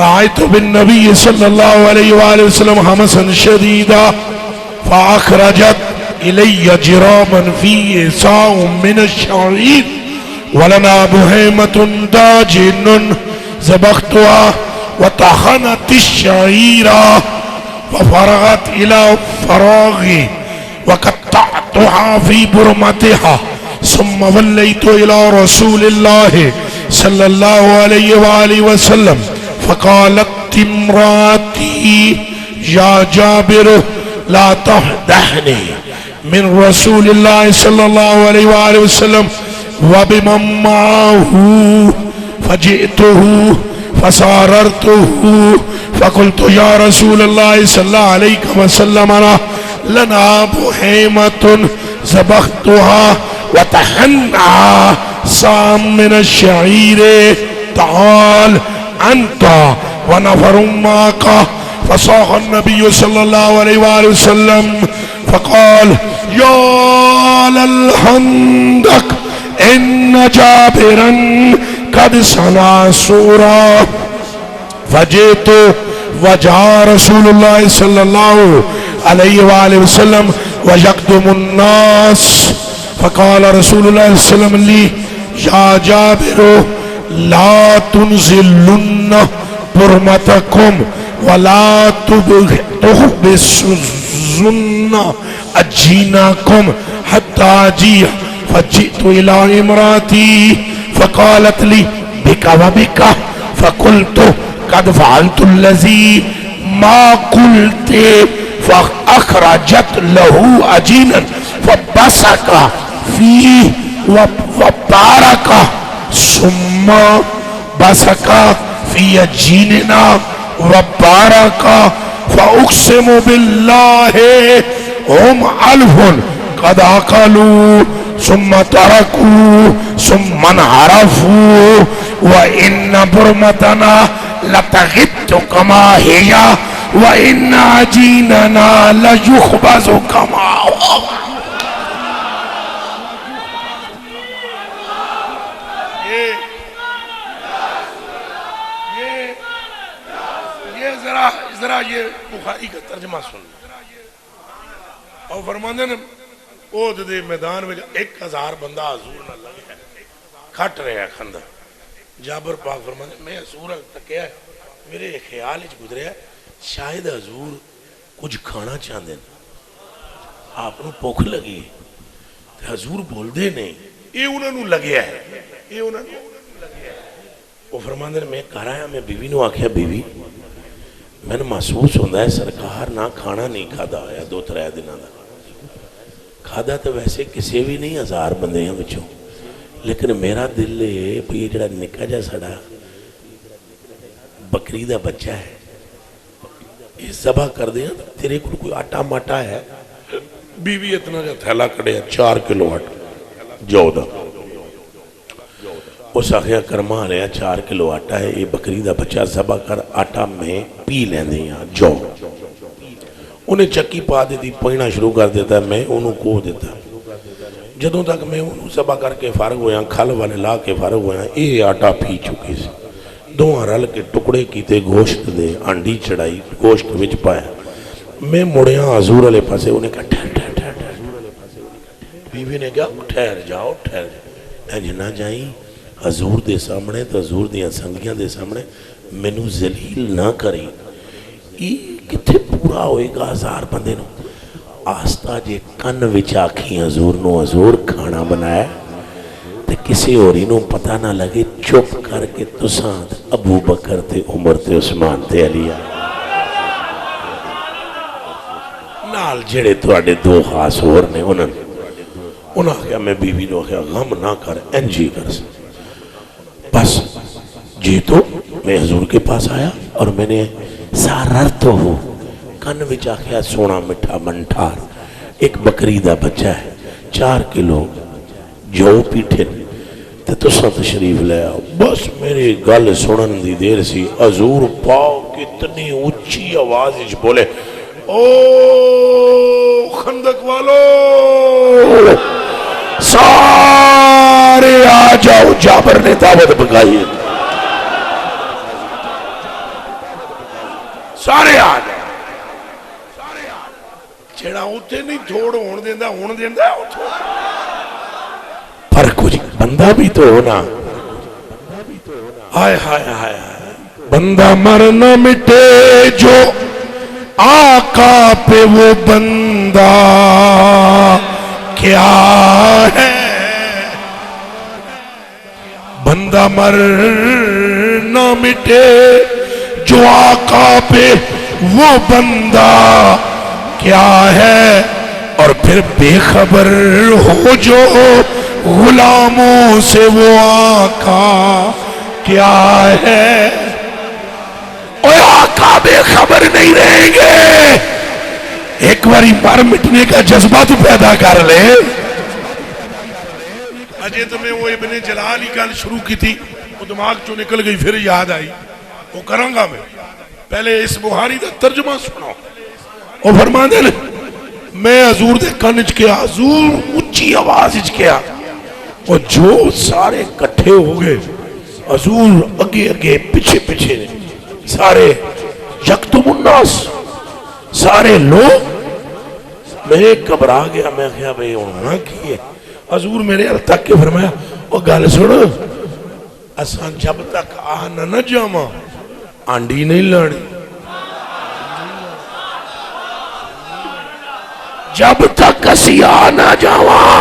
Speaker 1: رأيت بالنبي صلى الله عليه وآله وسلم خمسا شديدا فأخرجت إلي جراما فيه صاع من الشعير ولنا بهيمة داجن زبختها وطحنت الشعير ففرغت إلى فراغي وقطعتها في برمتها ثم وليت إلى رسول الله صلى الله عليه وآله وسلم فقالت امراتي يا جابر لا تهدحني من رسول الله صلى الله عليه وآله وسلم وبمن معه فجئته فساررته فقلت يا رسول الله صلى الله عليه وسلم لنا بهيمة ذبحتها وطحنها صاع من الشعير تعال أنت ونفر معك. فصاح النبي صلى الله عليه وآله وسلم فقال يا للخندق إن جابرا قد سنا سورا فجئت وجاء رسول الله صلى الله عليه وآله وسلم ويقدم الناس فقال رسول الله صلى الله عليه وسلم لي يا جابر لا تنزلن برمتكم ولا تحبسن أجينكم حتى أجي فجئت إلى امرأتي فقالت لي بك وبك فقلت قد فعلت الذي ما قلت فأخرجت له أجينا فبصق فيه وبارك ثم بصق في أجيننا وبارك فأقسم بالله هم ألف قد أقلوا ثم تركوا ثم انحرفوا وإن برمتنا لتغت كما هي وإن عجيننا ليخبز كما هو. یہ ذرا یہ بخاری کا ترجمہ سن اور فرماندے نے او دے میدان میں 1000 بندہ حضور نہ لگے کھٹ رہے ہیں خندق. جابر پاک فرماندے میں حضور تک کیا ہے میرے خیال وچ گزریا شاید حضور کچھ کھانا چاہتے ہیں آپ کو بھوک لگی حضور بول دے نہیں یہ انہوں نے لگیا ہے یہ انہوں نے لگیا ہے. وہ فرماندے میں کہہ رہا میں بیوی نو آکھیا بیوی میں نے محسوس ہوتا ہے سرکار نہ کھانا نہیں کھادا ہویا 2-3 دنوں کا کھادا تو ویسے کسی بھی نہیں 1000 بندے ہیں بچوں لیکن میرا دل ہے یہ جڑا نکا جا سڑا بکری دا بچہ ہے یہ ذبح کر دیا تیرے کو کوئی آٹا ماٹا ہے بیوی اتنا جا تھیلا کڑے 4 کلو آٹا جو دا اس آخیا کرما رہا 4 کلو آٹا ہے یہ بکری دا بچہ ذبح کر آٹا میں پی لیں دیں جو انہیں چکی پا دیتی پہنا شروع کر دیتا ہے میں انہوں کو دیتا جدوں تک میں انہوں ذبح کر کے فارغ ہویا کھل والے لا کے فارغ ہویا یہ آٹا پی چکی سی دو رل کے ٹکڑے کیتے گوشت دے انڈی چڑھائی گوشت وچ پایا میں مڑیاں حضور علیہ پاسے انہیں کہا ٹھہر ٹھہر ٹھہر بیوی نے کہا ٹھہر جاؤ میں جنا جائیں حضور دے سامنے تو حضور دیاں سنگیاں دے سامنے مینوں ذلیل نہ کریں یہ کتھے پورا ہوئے گا 1000 بندے نو آستہ جے کن وچ آکھی حضور نو حضور کھانا بنایا تے کسی اوری نو پتہ نہ لگے چپ کر کے تساں ابو بکر تے عمر تے عثمان تے علی نال جڑے تواڈے 2 خاص اور نے انہاں کہا میں بیوی نو کہا غم نہ کر انجی کر بس جی تو میں حضور کے پاس آیا اور میں نے سارر تو ہو کن وچا کیا سونا مٹھا منٹھار ایک بکری دا بچہ ہے 4 کلو جو پیٹھے تے تساں تشریف لے آؤ بس میری گل سنن دی دیر سی حضور پاؤ کتنی اونچی آواز وچ بولے او خندق والو سارے آ جاؤ جابر نے دعوت پکائی سارے آ جاؤ چیڑا ہوتے نہیں تھوڑ ہون دیندہ پر کچھ بندہ بھی تو ہونا ہائے ہائے ہائے بندہ مرنا مٹے جو آقا پہ وہ بندہ کیا ہے بندہ مرنا مٹے جو آقا پہ وہ بندہ کیا ہے اور پھر بے خبر ہو جو غلاموں سے وہ آقا کیا ہے اور آقا بے خبر نہیں رہیں گے ایک باری مر مٹنے کا جذبہ تو پیدا کر لے اجے تمہیں وہ ابن جلال ہی گل شروع کی تھی وہ دماغ چو نکل گئی پھر یاد آئی وہ کروں گا میں پہلے اس بخاری دا ترجمہ سناؤ اور فرما دے میں حضور دے کنج کیا حضور اونچی آواز کیا اور جو سارے کٹھے ہو گئے حضور اگے اگے پیچھے پیچھے سارے یکتم الناس سارے لوگ. میں گھبرا گیا, میں کہا بھئی ہونا کی ہے. حضور میرے ال تک کے فرمایا او گل سن اساں جب تک آ نہ جاواں آنڈی نہیں لانی, جب تک اسی آ نہ جاواں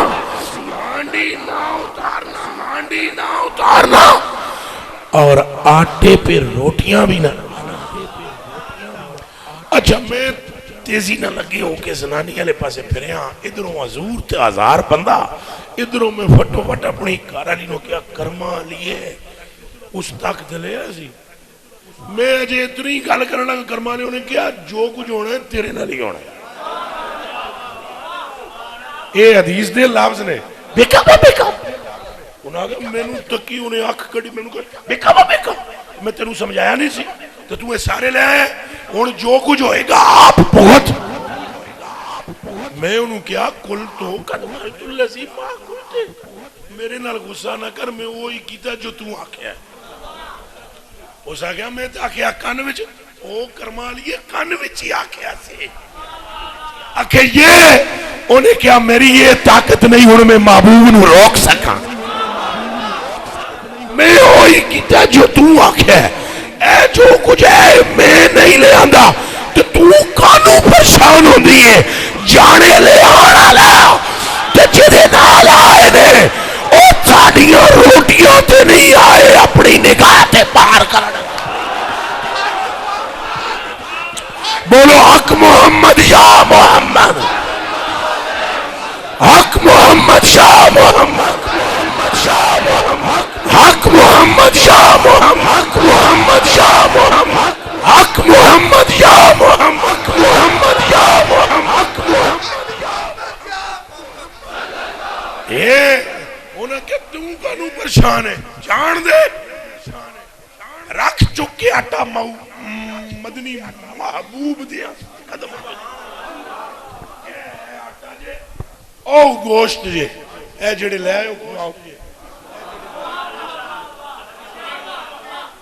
Speaker 1: آنڈی نہ اتارنا اور آٹے پہ روٹیاں بھی نہ. اچھا میں تیزی نہ لگی ہو کے زنانی والے پاسے پھرے ہاں, ادھروں حضور تے ہزار بندہ, ادھروں میں فٹو فٹ اپنی کارالی نو کیا کرما لیے اس تک دلے سی. میں اجے اتنی گل کرنا کرما لے انہیں کیا جو کچھ ہونا ہے تیرے نال ہی ہونا ہے. اے حدیث دے لفظ نے بیکم انہاں کہا میں نو تکی انہیں آنکھ کڑی میں نو کہا بیکم میں تینوں سمجھایا نہیں سی تو تو یہ سارے لے آئے اور جو کچھ ہوئے گا آپ بہت. میں انہوں کیا کل تو قدمت اللذی ما کلتے میرے نال غصہ نہ کر, میں وہی کیتا جو تو آکھیا ہے. اس آگیا میں آکھیا کان وچ او کرما لیے کان وچ ہی آکھیا سے آکھے یہ انہیں کیا میری یہ طاقت نہیں ہوں میں محبوب نو روک سکا, میں وہی کیتا جو تو آکھیا ہے. اے جو کچھ ہے میں نہیں لے آندا تو کانو پریشان ہو دی ہے جانے لے آنا لا تے جدے نال آئے نے او ساڑیاں روٹیاں تے نہیں آئے اپنی نگاہ تے پار کرنا. بولو حق محمد یا محمد, حق محمد شاہ محمد, حق محمد شاہ محمد, محمد شاہ محمد, حق محمد یا محمد, محمد یا محمد. انہیں کہ تم کانو پریشان ہے جان دے رکھ چکے آٹا مدنی محبوب دیا قدم او گوشت جے اے جڑے لے آؤ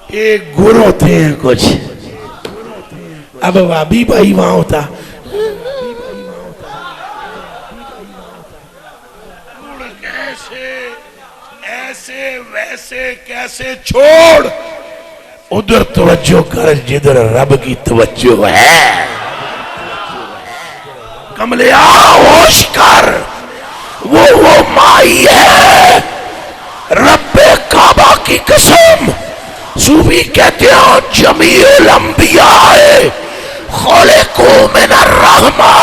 Speaker 1: ایک گر ہوتے ہیں کچھ. اب وابی بھائی وہاں ہوتا ایسے ویسے کیسے چھوڑ ادھر توجہ کر جدھر رب کی توجہ ہے. کملیا ہوش کر وہ مائی ہے رب کعبہ کی قسم. صوفی کہتے ہیں جمیع الانبیاء خلقوا من الرحمہ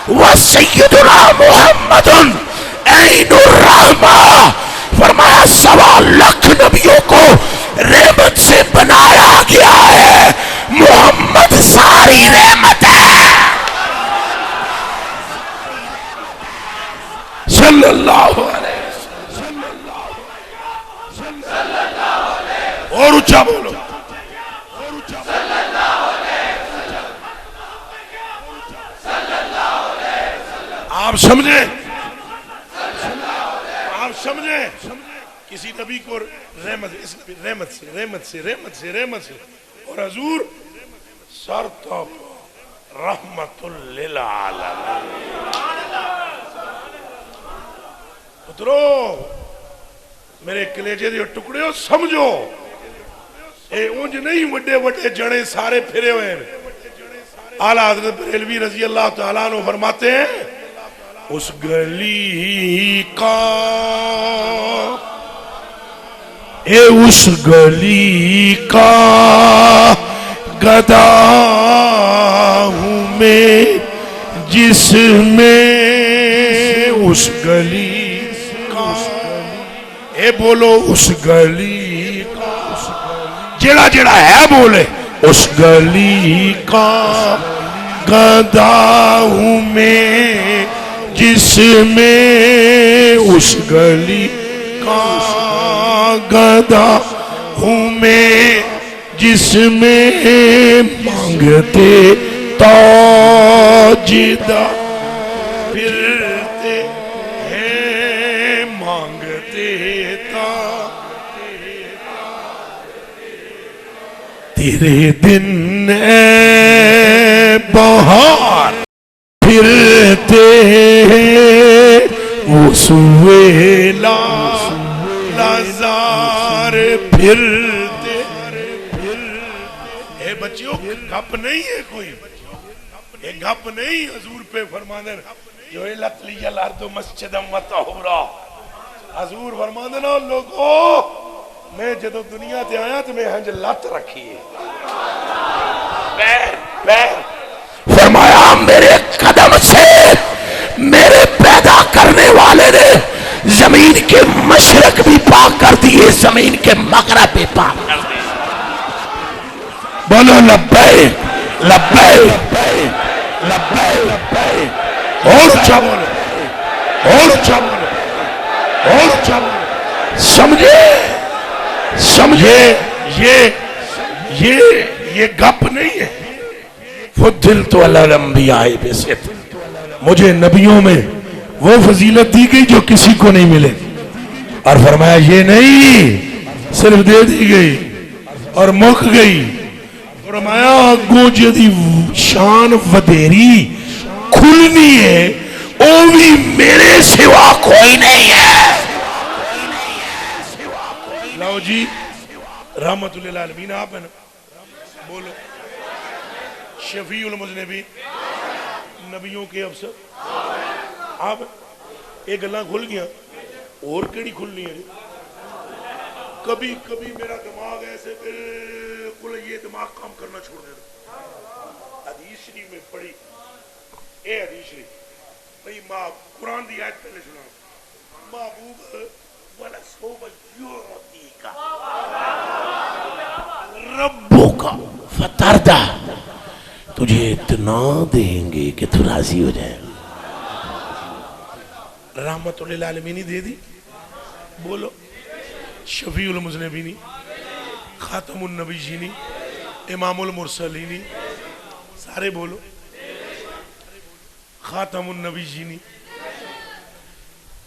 Speaker 1: وسیدنا محمد عین الرحمہ. فرمایا 1.25 لاکھ نبیوں کو رحمت سے بنایا گیا ہے, محمد ساری رحمت ہے صلی اللہ علیہ وسلم. اور اچھا بولو آپ سمجھیں, آپ سمجھیں کسی نبی کو رحمت سے اور حضور سر تک رحمت للعالمین. پترو میرے کلیجے دے ٹکڑے ہو سمجھو اے اونج نہیں وڈے وڈے جڑے سارے پھرے ہوئے ہیں. اعلیٰ حضرت بریلوی رضی اللہ تعالیٰ عنہ فرماتے ہیں اس گلی کا اے اس گلی کا گدا ہوں میں جس میں اس گلی کا اے بولو اس گلی کا جڑا جڑا ہے بولے اس گلی کا گدا ہوں میں جس میں اس گلی کا گدا ہوں میں جس میں مانگتے تاجدہ پھرتے ہیں مانگتے تیرے دن اے بہار پھرتے ہیں وہ سویلا لازار پھرتے. اے بچیوں گپ نہیں ہے کوئی, یہ گپ نہیں. حضور پہ فرماندے جو لت لی الارض مسجدا وطہورا. حضور فرماندے نا لوگو میں جدو دنیا تے آیا تو میں ہنج لت رکھی ہے پیر. فرمایا میرے قدم سے میرے پیدا کرنے والے نے زمین کے مشرق بھی پاک کر دیے, زمین کے مغرب بھی پاک کر دیے. بولو لبیک لبیک لبیک. اور اچھا بولو, اور اچھا بولو, اور اچھا بولو. سمجھے یہ گپ نہیں ہے. فضلت علی الانبیاء بست, مجھے نبیوں میں وہ فضیلت دی گئی جو کسی کو نہیں ملے. اور فرمایا یہ نہیں صرف دے دی گئی اور مک گئی. فرمایا اگوں جدی شان ودیری کھلنی ہے وہ بھی میرے سوا کوئی نہیں ہے. لو جی رحمت للعالمین آپ ہیں نا, بولو شفیع المذنبین, نبیوں کے افسر آپ. ایک گلاں کھل گیا اور کیڑی کھلنی ہے. کبھی کبھی میرا دماغ ایسے بالکل یہ دماغ کام کرنا چھوڑ دیتا. حدیث شریف میں پڑھی, اے حدیث شریف بھئی ماں قرآن دی آیت پہلے سنا, محبوب وَلَسَوْفَ يُعْطِيكَ رَبُّكَ فَتَرْضَىٰ, تجھے اتنا دیں گے کہ تو راضی ہو جائے. رحمت للعالمین دے دی. بولو شفیع المذنبین, خاتم النبیین, امام المرسلین, سارے بولو خاتم النبیین,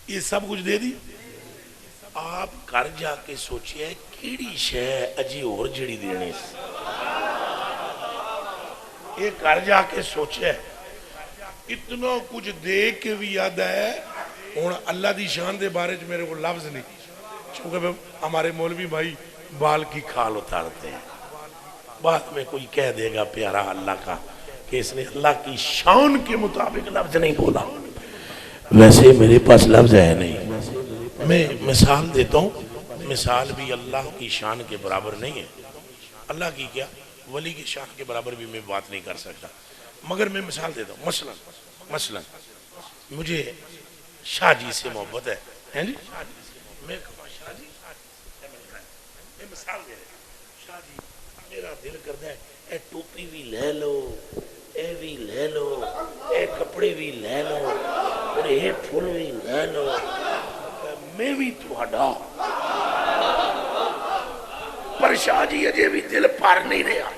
Speaker 1: یہ سب کچھ دے دی. آپ گھر جا کے سوچئے کیڑی شے اجی اور جڑی دینے سے. یہ گھر جا کے سوچے اتنا کچھ دے کے بھی یاد ہے. اور اللہ دی شان دے بارے جو میرے کو لفظ نہیں, چونکہ ہمارے مولوی بھائی بال کی کھال اتارتے ہیں. بعد میں کوئی کہہ دے گا پیارا اللہ کا کہ اس نے اللہ کی شان کے مطابق لفظ نہیں بولا. ویسے میرے پاس لفظ ہے نہیں. میں مثال دیتا ہوں, مثال بھی اللہ کی شان کے برابر نہیں ہے. اللہ کی کیا ولی کی شان کے برابر بھی میں بات نہیں کر سکتا, مگر میں مثال دیتا ہوں. مثلا مجھے شاہ جی سے محبت ہے جی, میں کہوں شاہ جی میں مثال دے رہا ہوں, شاہ جی میرا دل کرتا ہے اے ٹوپی بھی لے لو, اے بھی لے لو, اے کپڑے بھی لے لو, اور اے پھول بھی لے لو, میں بھی تھوڑا. پر شاہ جی اجے بھی دل پار نہیں رہا.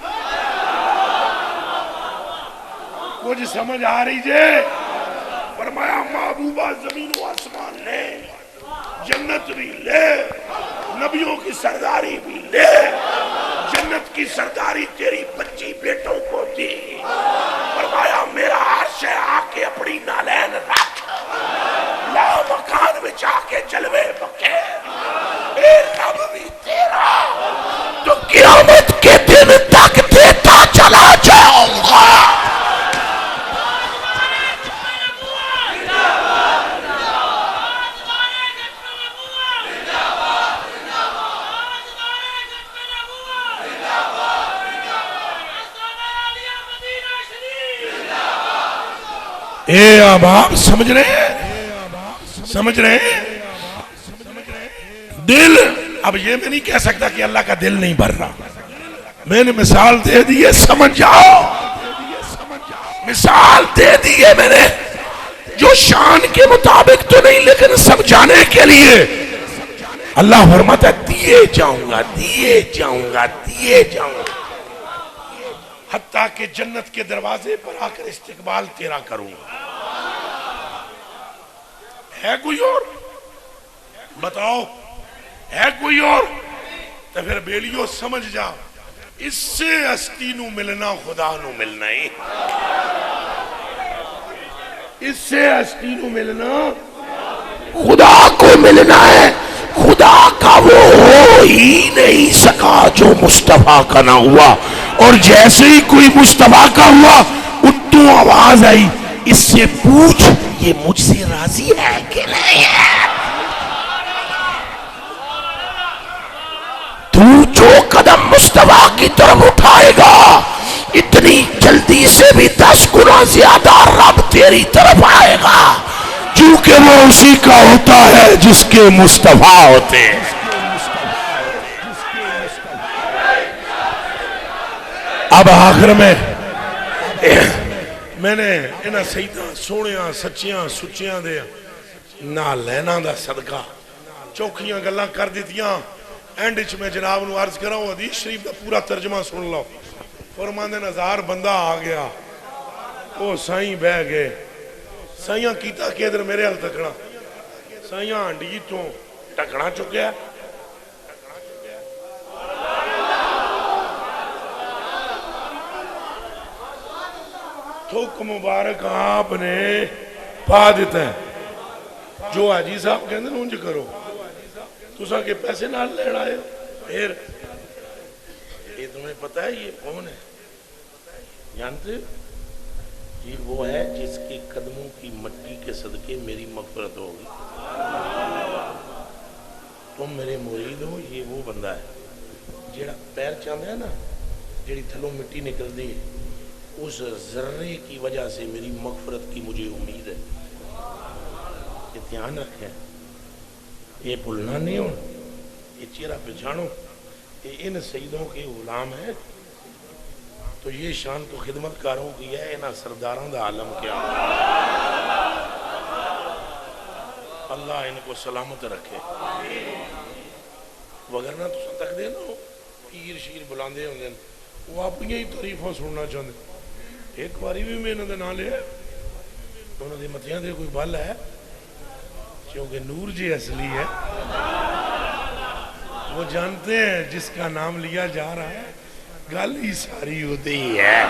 Speaker 1: کچھ سمجھ آ رہی جے. فرمایا محبوبہ زمین و آسمان لے, جنت بھی لے, نبیوں کی سرداری بھی لے, جنت کی سرداری تیری 25 بیٹوں کو دی. فرمایا میرا عرش ہے آ کے اپنی نالین رکھ, لا مکان میں جا کے جلوے بکے, اے رب بھی تیرا تو قیامت کے دن تک دیتا چلا جاؤں گا. اے اب آپ سمجھ رہے ہیں, سمجھ رہے ہیں دل. اب یہ میں نہیں کہہ سکتا کہ اللہ کا دل نہیں بھر رہا. میں نے مثال دے دی ہے, سمجھ جاؤ. مثال دے دی ہے میں نے, جو شان کے مطابق تو نہیں لیکن سمجھانے کے لیے. اللہ فرماتا ہے دیے جاؤں گا, دیے جاؤں گا, دیے جاؤں گا, حتیٰ کہ جنت کے دروازے پر آ کر استقبال تیرا کروں گا. ہے کوئی اور؟ بتاؤ ہے کوئی اور؟ تو پھر بیلیوں سمجھ جاؤ اس سے ہستی نو ملنا خدا نو ملنا ہے، اس سے ہستی نو ملنا خدا کو ملنا ہے۔ خدا کا وہ ہو ہی نہیں سکا جو مصطفیٰ کا نہ ہوا، اور جیسے ہی کوئی مصطفیٰ کا ہوا اتوں آواز آئی، اس سے پوچھ یہ مجھ سے راضی ہے کہ نہیں ہے۔ تو جو قدم مصطفیٰ کی طرف اٹھائے گا اتنی جلدی سے بھی 10 گنا زیادہ رب تیری طرف آئے گا، کیونکہ وہ اسی کا ہوتا ہے جس کے مصطفیٰ ہوتے ہیں۔ اب آخر میں نے انہاں سیداں سونیاں سچیاں سچیاں دے نہ لینا دا صدقہ چوکھیاں گلاں کر دیتیاں۔ اینڈ اچ میں جناب نو عرض کرا ہوں حدیث شریف دا پورا ترجمہ سن لو۔ فرماندے 1000 بندہ آ گیا، وہ سائیں بہ گئے، سائیاں کیتا کہ ادھر میرے حل تکڑا، سائیاں ہنڈی تو ٹکڑا چکیا، تھوک مبارک آپ نے پا دیتا ہے۔ جو حاجی صاحب کہندے ہیں انج کرو، تساں کے پیسے نہ لینا ہے، پھر یہ تمہیں پتہ ہے یہ کون ہے؟ جانتے یہ وہ ہے جس کے قدموں کی مٹی کے صدقے میری مغفرت ہوگی۔ تم میرے مرید ہو، یہ وہ بندہ ہے جیڑا پیر چاندے ہے نا، جیڑی تھلوں مٹی نکل دی، اس ذرے کی وجہ سے میری مغفرت کی مجھے امید ہے۔ یہ دھیان رکھیں، یہ بھولنا نہیں ہو، یہ چہرہ پہچانو، یہ ان سیدوں کے غلام ہے، تو یہ شان تو خدمت کاروں کی ہے، انہاں سرداروں دا عالم کیا۔ اللہ ان کو سلامت رکھے، وگرنہ تو تک دے نا پیر شیر بلاندے ہوں گے، وہ اپنی ہی تعریفوں سننا چاہتے۔ ایک باری بھی میں انہوں نے نہ لیا، انہوں نے متیاں دے کوئی بل ہے، کیونکہ نور جی اصلی ہے، وہ جانتے ہیں جس کا نام لیا جا رہا ہے گل ہی ساری ہوتی ہے۔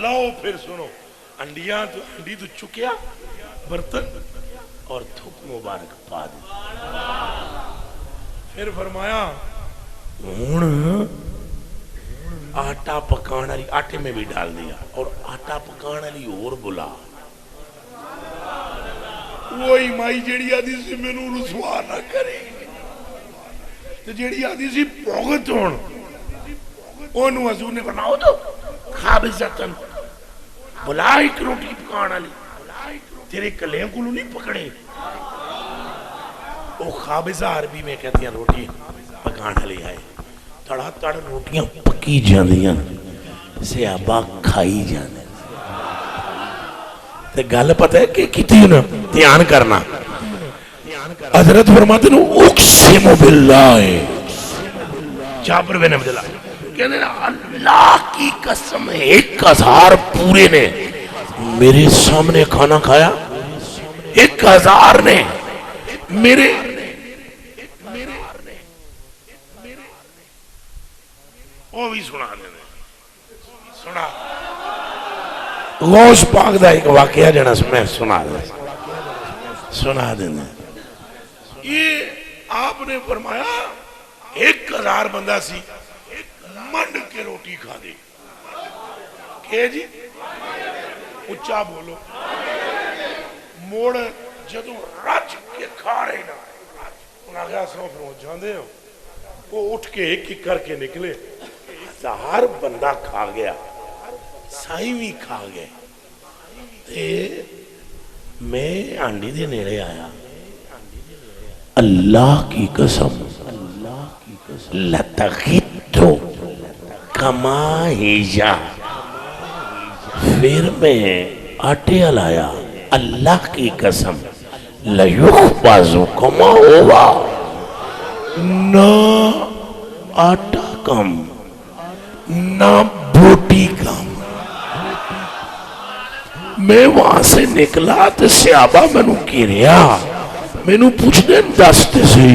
Speaker 1: لو پھر سنو، انڈیاں تو انڈی تو چکیا برتن اور تھوک مبارک پا دی، پھر فرمایا آٹا پکان والی، آٹے میں بھی ڈال دیا، اور آٹا پکان والی اور بلا، وہی مائی جیڑی آدھی سی میں نو رسوا نہ کرے، تو جیڑی آدھی سی بھوگت ہون، انہوں حضور نے بناؤ تو خابزتن بلا ایک روٹی پکان والی، تیرے کلیں کو نہیں پکڑے۔ وہ خابزہ عربی میں کہتی ہیں روٹی پکان والی آئے، تڑا تڑ روٹیاں پکی جاندیاں، صحابہ کھائی جاندے۔ تے گل پتہ ہے کہ کتی انہوں دھیان کرنا، حضرت فرماتے ہیں اقسم باللہ، جابر بن عبداللہ کہتے ہیں اللہ کی قسم 1000 پورے نے میرے سامنے کھانا کھایا، 1000 نے میرے وہ بھی سنا دینے، سنا غوث پاک دا ایک واقعہ جنا میں سنا دینے۔ یہ آپ نے فرمایا 1000 بندہ سی، منڈ کے روٹی کھا دے، کہ جی اچھا بولو، موڑ جدو رج کے کھا رہے نا، انہاں کہا سو پھر وہ جاندے ہو، وہ اٹھ کے ایک ایک کر کے نکلے، 1000 بندہ کھا گیا، سائیں بھی کھا گئے، تے میں آنڈی دے نیڑے آیا، اللہ کی قسم لتغیتو کما ہیجا، پھر میں آٹے علایا، اللہ کی قسم لیخبازو کما ہوا، نہ آٹا کم نہ بوٹی کم۔ میں وہاں سے نکلا تو صحابہ میں نو گریا، میں نو پوچھنے دستے سے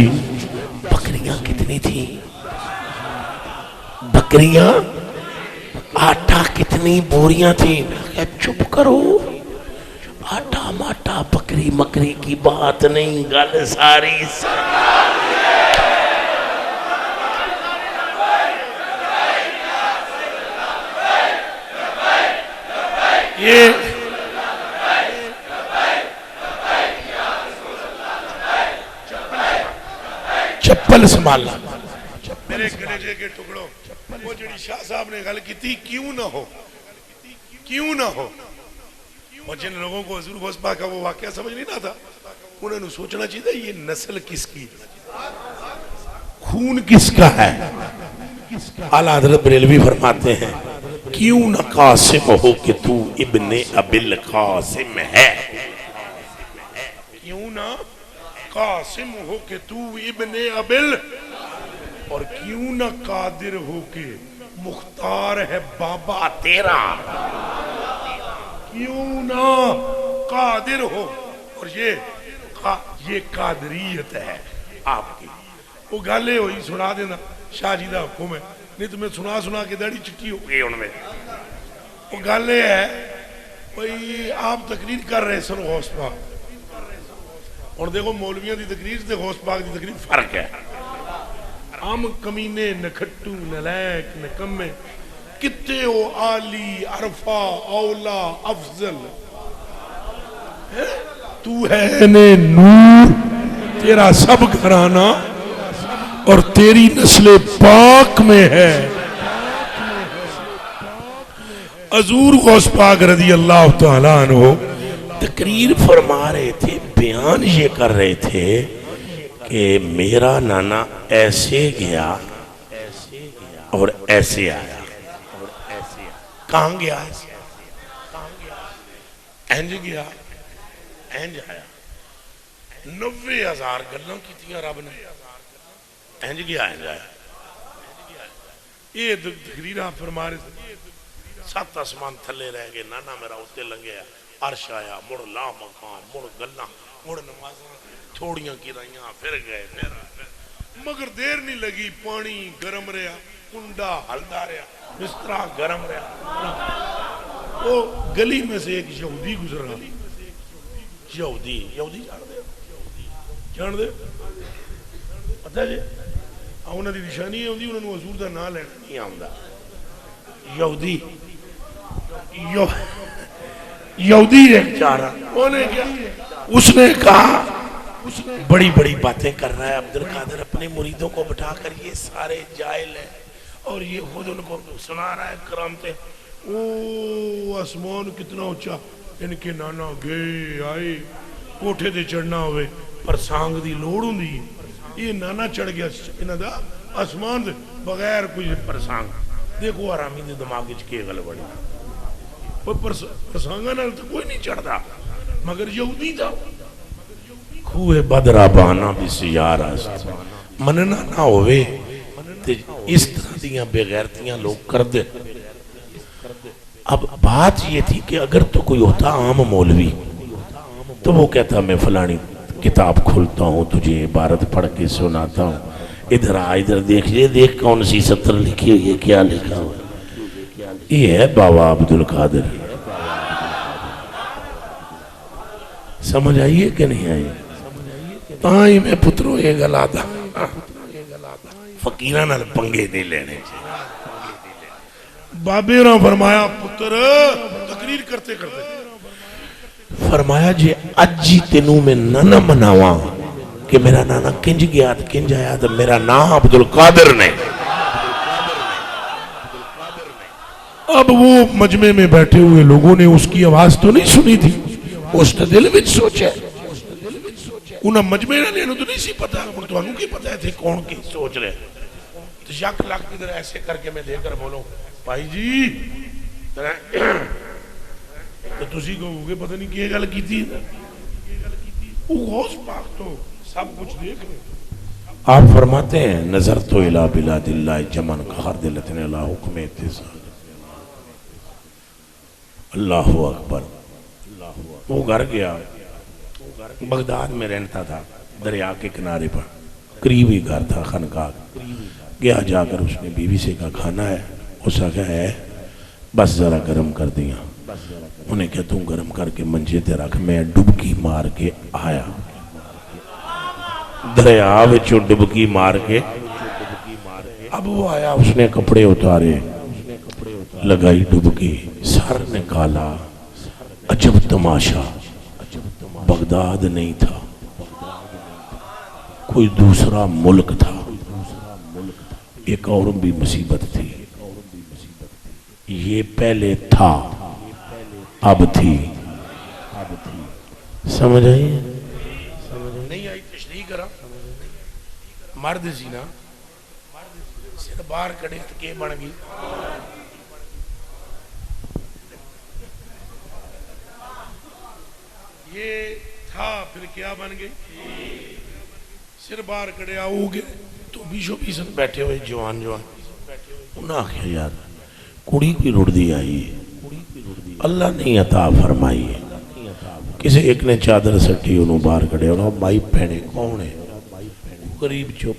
Speaker 1: بکریاں کتنی کتنی تھی بکریاں؟ آٹا کتنی بوریاں تھیں؟ چپ کرو، آٹا ماٹا بکری مکری کی بات نہیں، گل ساری یہ چپل سنبھالنا میرے کلیجے کے ٹکڑوں، وہ جڑی شاہ صاحب نے گل کی تھی کیوں نہ ہو، کیوں نہ ہو، اور جن لوگوں کو حضور غوث پاک کا وہ واقعہ سمجھ نہیں رہا تھا، انہوں نے سوچنا چاہیے یہ نسل کس کی، خون کس کا ہے۔ اعلیٰ حضرت بریلوی فرماتے ہیں کیوں نہ قاسم ہو کہ تو ابن ابل قاسم ہے، کیوں نہ قاسم ہو کہ تو ابن ابل، اور کیوں نہ قادر ہو کہ مختار ہے بابا تیرا، کیوں نہ قادر ہو، اور یہ قادریت ہے آپ کی۔ وہ گالے ہوئی سنا دینا شاہ جی دا حکم ہے، نہیں تو میں سنا کے داڑھی چٹی ہو گئی ان میں۔ وہ گالے ہے بھئی آپ تقریر کر رہے سن غوث پاک، اور دیکھو مولویاں دی تقریر سے غوث پاک دی تقریر فرق ہے۔ ہم کمینے نکھٹو نلیک نکمے کتے ہو عالی عرفہ اولا افضل، تو ہے نور تیرا سب گھرانہ اور تیری نسل پاک میں ہے۔ حضور غوث پاک رضی اللہ تعالیٰ عنہ تقریر فرما رہے تھے، بیان یہ کر رہے تھے کہ میرا نانا ایسے گیا اور ایسے آیا۔ کہاں گیا؟ اینج گیا اینج آیا۔ 90,000 گلوں کی تھیں رب نے، اینج گیا اینج آیا۔ یہ تقریر آپ فرما رہے تھے، 7 آسمان تھلے رہ گئے، نانا میرا اتے لنگیا، عرش آیا، مڑ لا مقام، مڑ گلہ، مڑ نمازاں تھوڑیاں کی رہیاں، پھر گئے پھر مگر دیر نہیں لگی، پانی گرم رہا، کنڈا ہلدا رہا، بسترا گرم رہا۔ وہ گلی میں سے ایک یہودی گزر رہا، یہودی جان دے پتہ جی انہوں نے نشانی ہوندی، انہوں نے حضور دا نام لینا نہیں آمدا۔ یہودی ایک جا رہا، اس نے کہا بڑی بڑی باتیں کر رہا ہے عبدالقادر، اپنے مریدوں کو بٹھا کر یہ سارے جاہل ہیں، اور یہ خود ان کو سنا رہا ہے کرامتے۔ او آسمان کتنا اونچا، ان کے نانا گئے آئے، کوٹھے دے چڑھنا ہوئے پر سانگ دی لوڑ ہوں دی، یہ نانا چڑھ گیا انہاں دا آسمان دے بغیر کوئی پرسانگ۔ دیکھو آرامی دے دماغ کے گل بڑی، پرسانگا نال تو کوئی نہیں چڑھتا، مگر یہودی تھا۔ کوہ بدرہ بانا بھی سیار است، مننا نہ ہوئے اس طرح دیاں بے غیرتیاں لوگ کر دے۔ اب بات یہ تھی کہ اگر تو کوئی ہوتا عام مولوی تو وہ کہتا میں فلانی کتاب کھولتا ہوں، تجھے عبارت پڑھ کے سناتا ہوں، ادھر آ ادھر دیکھ، یہ دیکھ کون سی سطر لکھی ہوئی ہے، کیا لکھا ہوا ہے، یہ ہے بابا عبدالقادر۔ سمجھ آئیے کہ نہیں آئیے؟ تاں میں پتروں یہ گلا دا فقیران نال پنگے نہیں لینے چاہیے۔ بابے راں فرمایا پتر تقریر کرتے کرتے فرمایا جی اجی تینوں میں نہ مناواں کہ میرا نانا کنج گیا کنج آیا تو میرا نام عبدالقادر نے۔ اب وہ مجمع میں بیٹھے ہوئے لوگوں نے اس کی آواز تو نہیں سنی تھی، اس نے دل وچ سوچا، انہاں مجمع نے تو نہیں سی پتا، اور تو انہوں کی پتا ہے تھے کون کی سوچ رہے، تو یک لاکھ ادھر ایسے کر کے میں دے کر بولوں بھائی جی تو تسی کہو گے پتہ نہیں کیا گل کی تھی، وہ غوث پاک تو سب کچھ دیکھ رہے۔ آپ فرماتے ہیں نظر تو الہ بلاد اللہ جمن کا خرد لتن اللہ حکم اتزال، اللہ اکبر۔ وہ گھر گیا، بغداد میں رہتا تھا، دریا کے کنارے پر، قریب ہی گھر تھا خانقاہ گیا، جا کر اس نے بیوی سے کہا کھانا ہے؟ اس نے کہا ہے، بس ذرا گرم کر دیا۔ انہیں کہا تم گرم کر کے منجے تے رکھ، میں ڈبکی مار کے آیا، دریا وچوں ڈبکی مار کے۔ اب وہ آیا، اس نے کپڑے اتارے، لگائی ڈبکی، سر نکالا، عجب تماشا، بغداد نہیں تھا، کوئی دوسرا ملک تھا۔ ایک اور بھی مصیبت تھی، یہ پہلے تھا اب تھی۔ سمجھ آئی نہیں آئی؟ تشریح کرا، مرد سی نا، سر باہر کڑے تکے بن گئی۔ یہ تھا پھر کیا بن گئی؟ سر باہر کڑے آؤ گے تو بیشو بیسن بیٹھے ہوئے جوان انہاں کیا یار کڑی کوئی رڑ دی آئی ہے، اللہ نہیں عطا فرمائی ہے۔ کسی ایک نے چادر سٹی انہوں باہر کڑے، انہوں مائی پہنے کون ہے؟ قریب چپ۔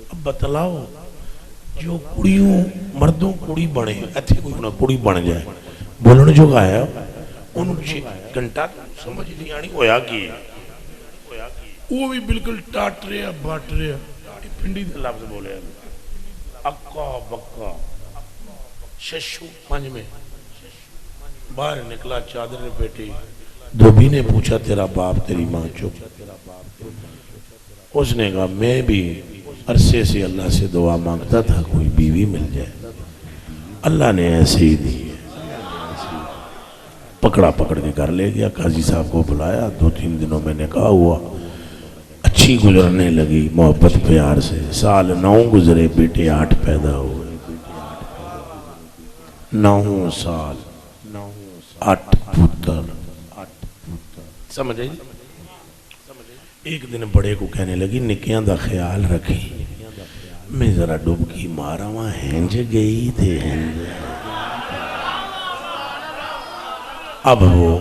Speaker 1: اب بتلاؤ جو کڑیوں مردوں کڑی بنے، ایتھے کوئی انہوں کڑی بن جائے، بولن جو گایا انہوں گھنٹہ سمجھ نہیں آنی ہویا کی، وہ بھی بالکل ٹاٹ رہا بات رہا، پنڈی دے لفظ بولے اکا بکا ششو پنج میں باہر نکلا، چادر بیٹی، دھوبی نے پوچھا تیرا باپ تیری ماں چپ؟ اس نے کہا میں بھی عرصے سے اللہ سے دعا مانگتا تھا کوئی بیوی مل جائے، اللہ نے ایسے ہی دی ہے۔ پکڑا پکڑ کے گھر لے گیا، قاضی صاحب کو بلایا، 2-3 دنوں میں نکاح ہوا، اچھی گزرنے لگی محبت پیار سے۔ سال 9 گزرے، بیٹے 8 پیدا ہوئے، 9 سال 8 پتر۔ سمجھ آئی؟ ایک دن بڑے کو کہنے لگی نکیاں دا خیال رکھی، میں ذرا ڈبکی مارا وہاں ہینج گئی تھے ہینج۔ اب وہ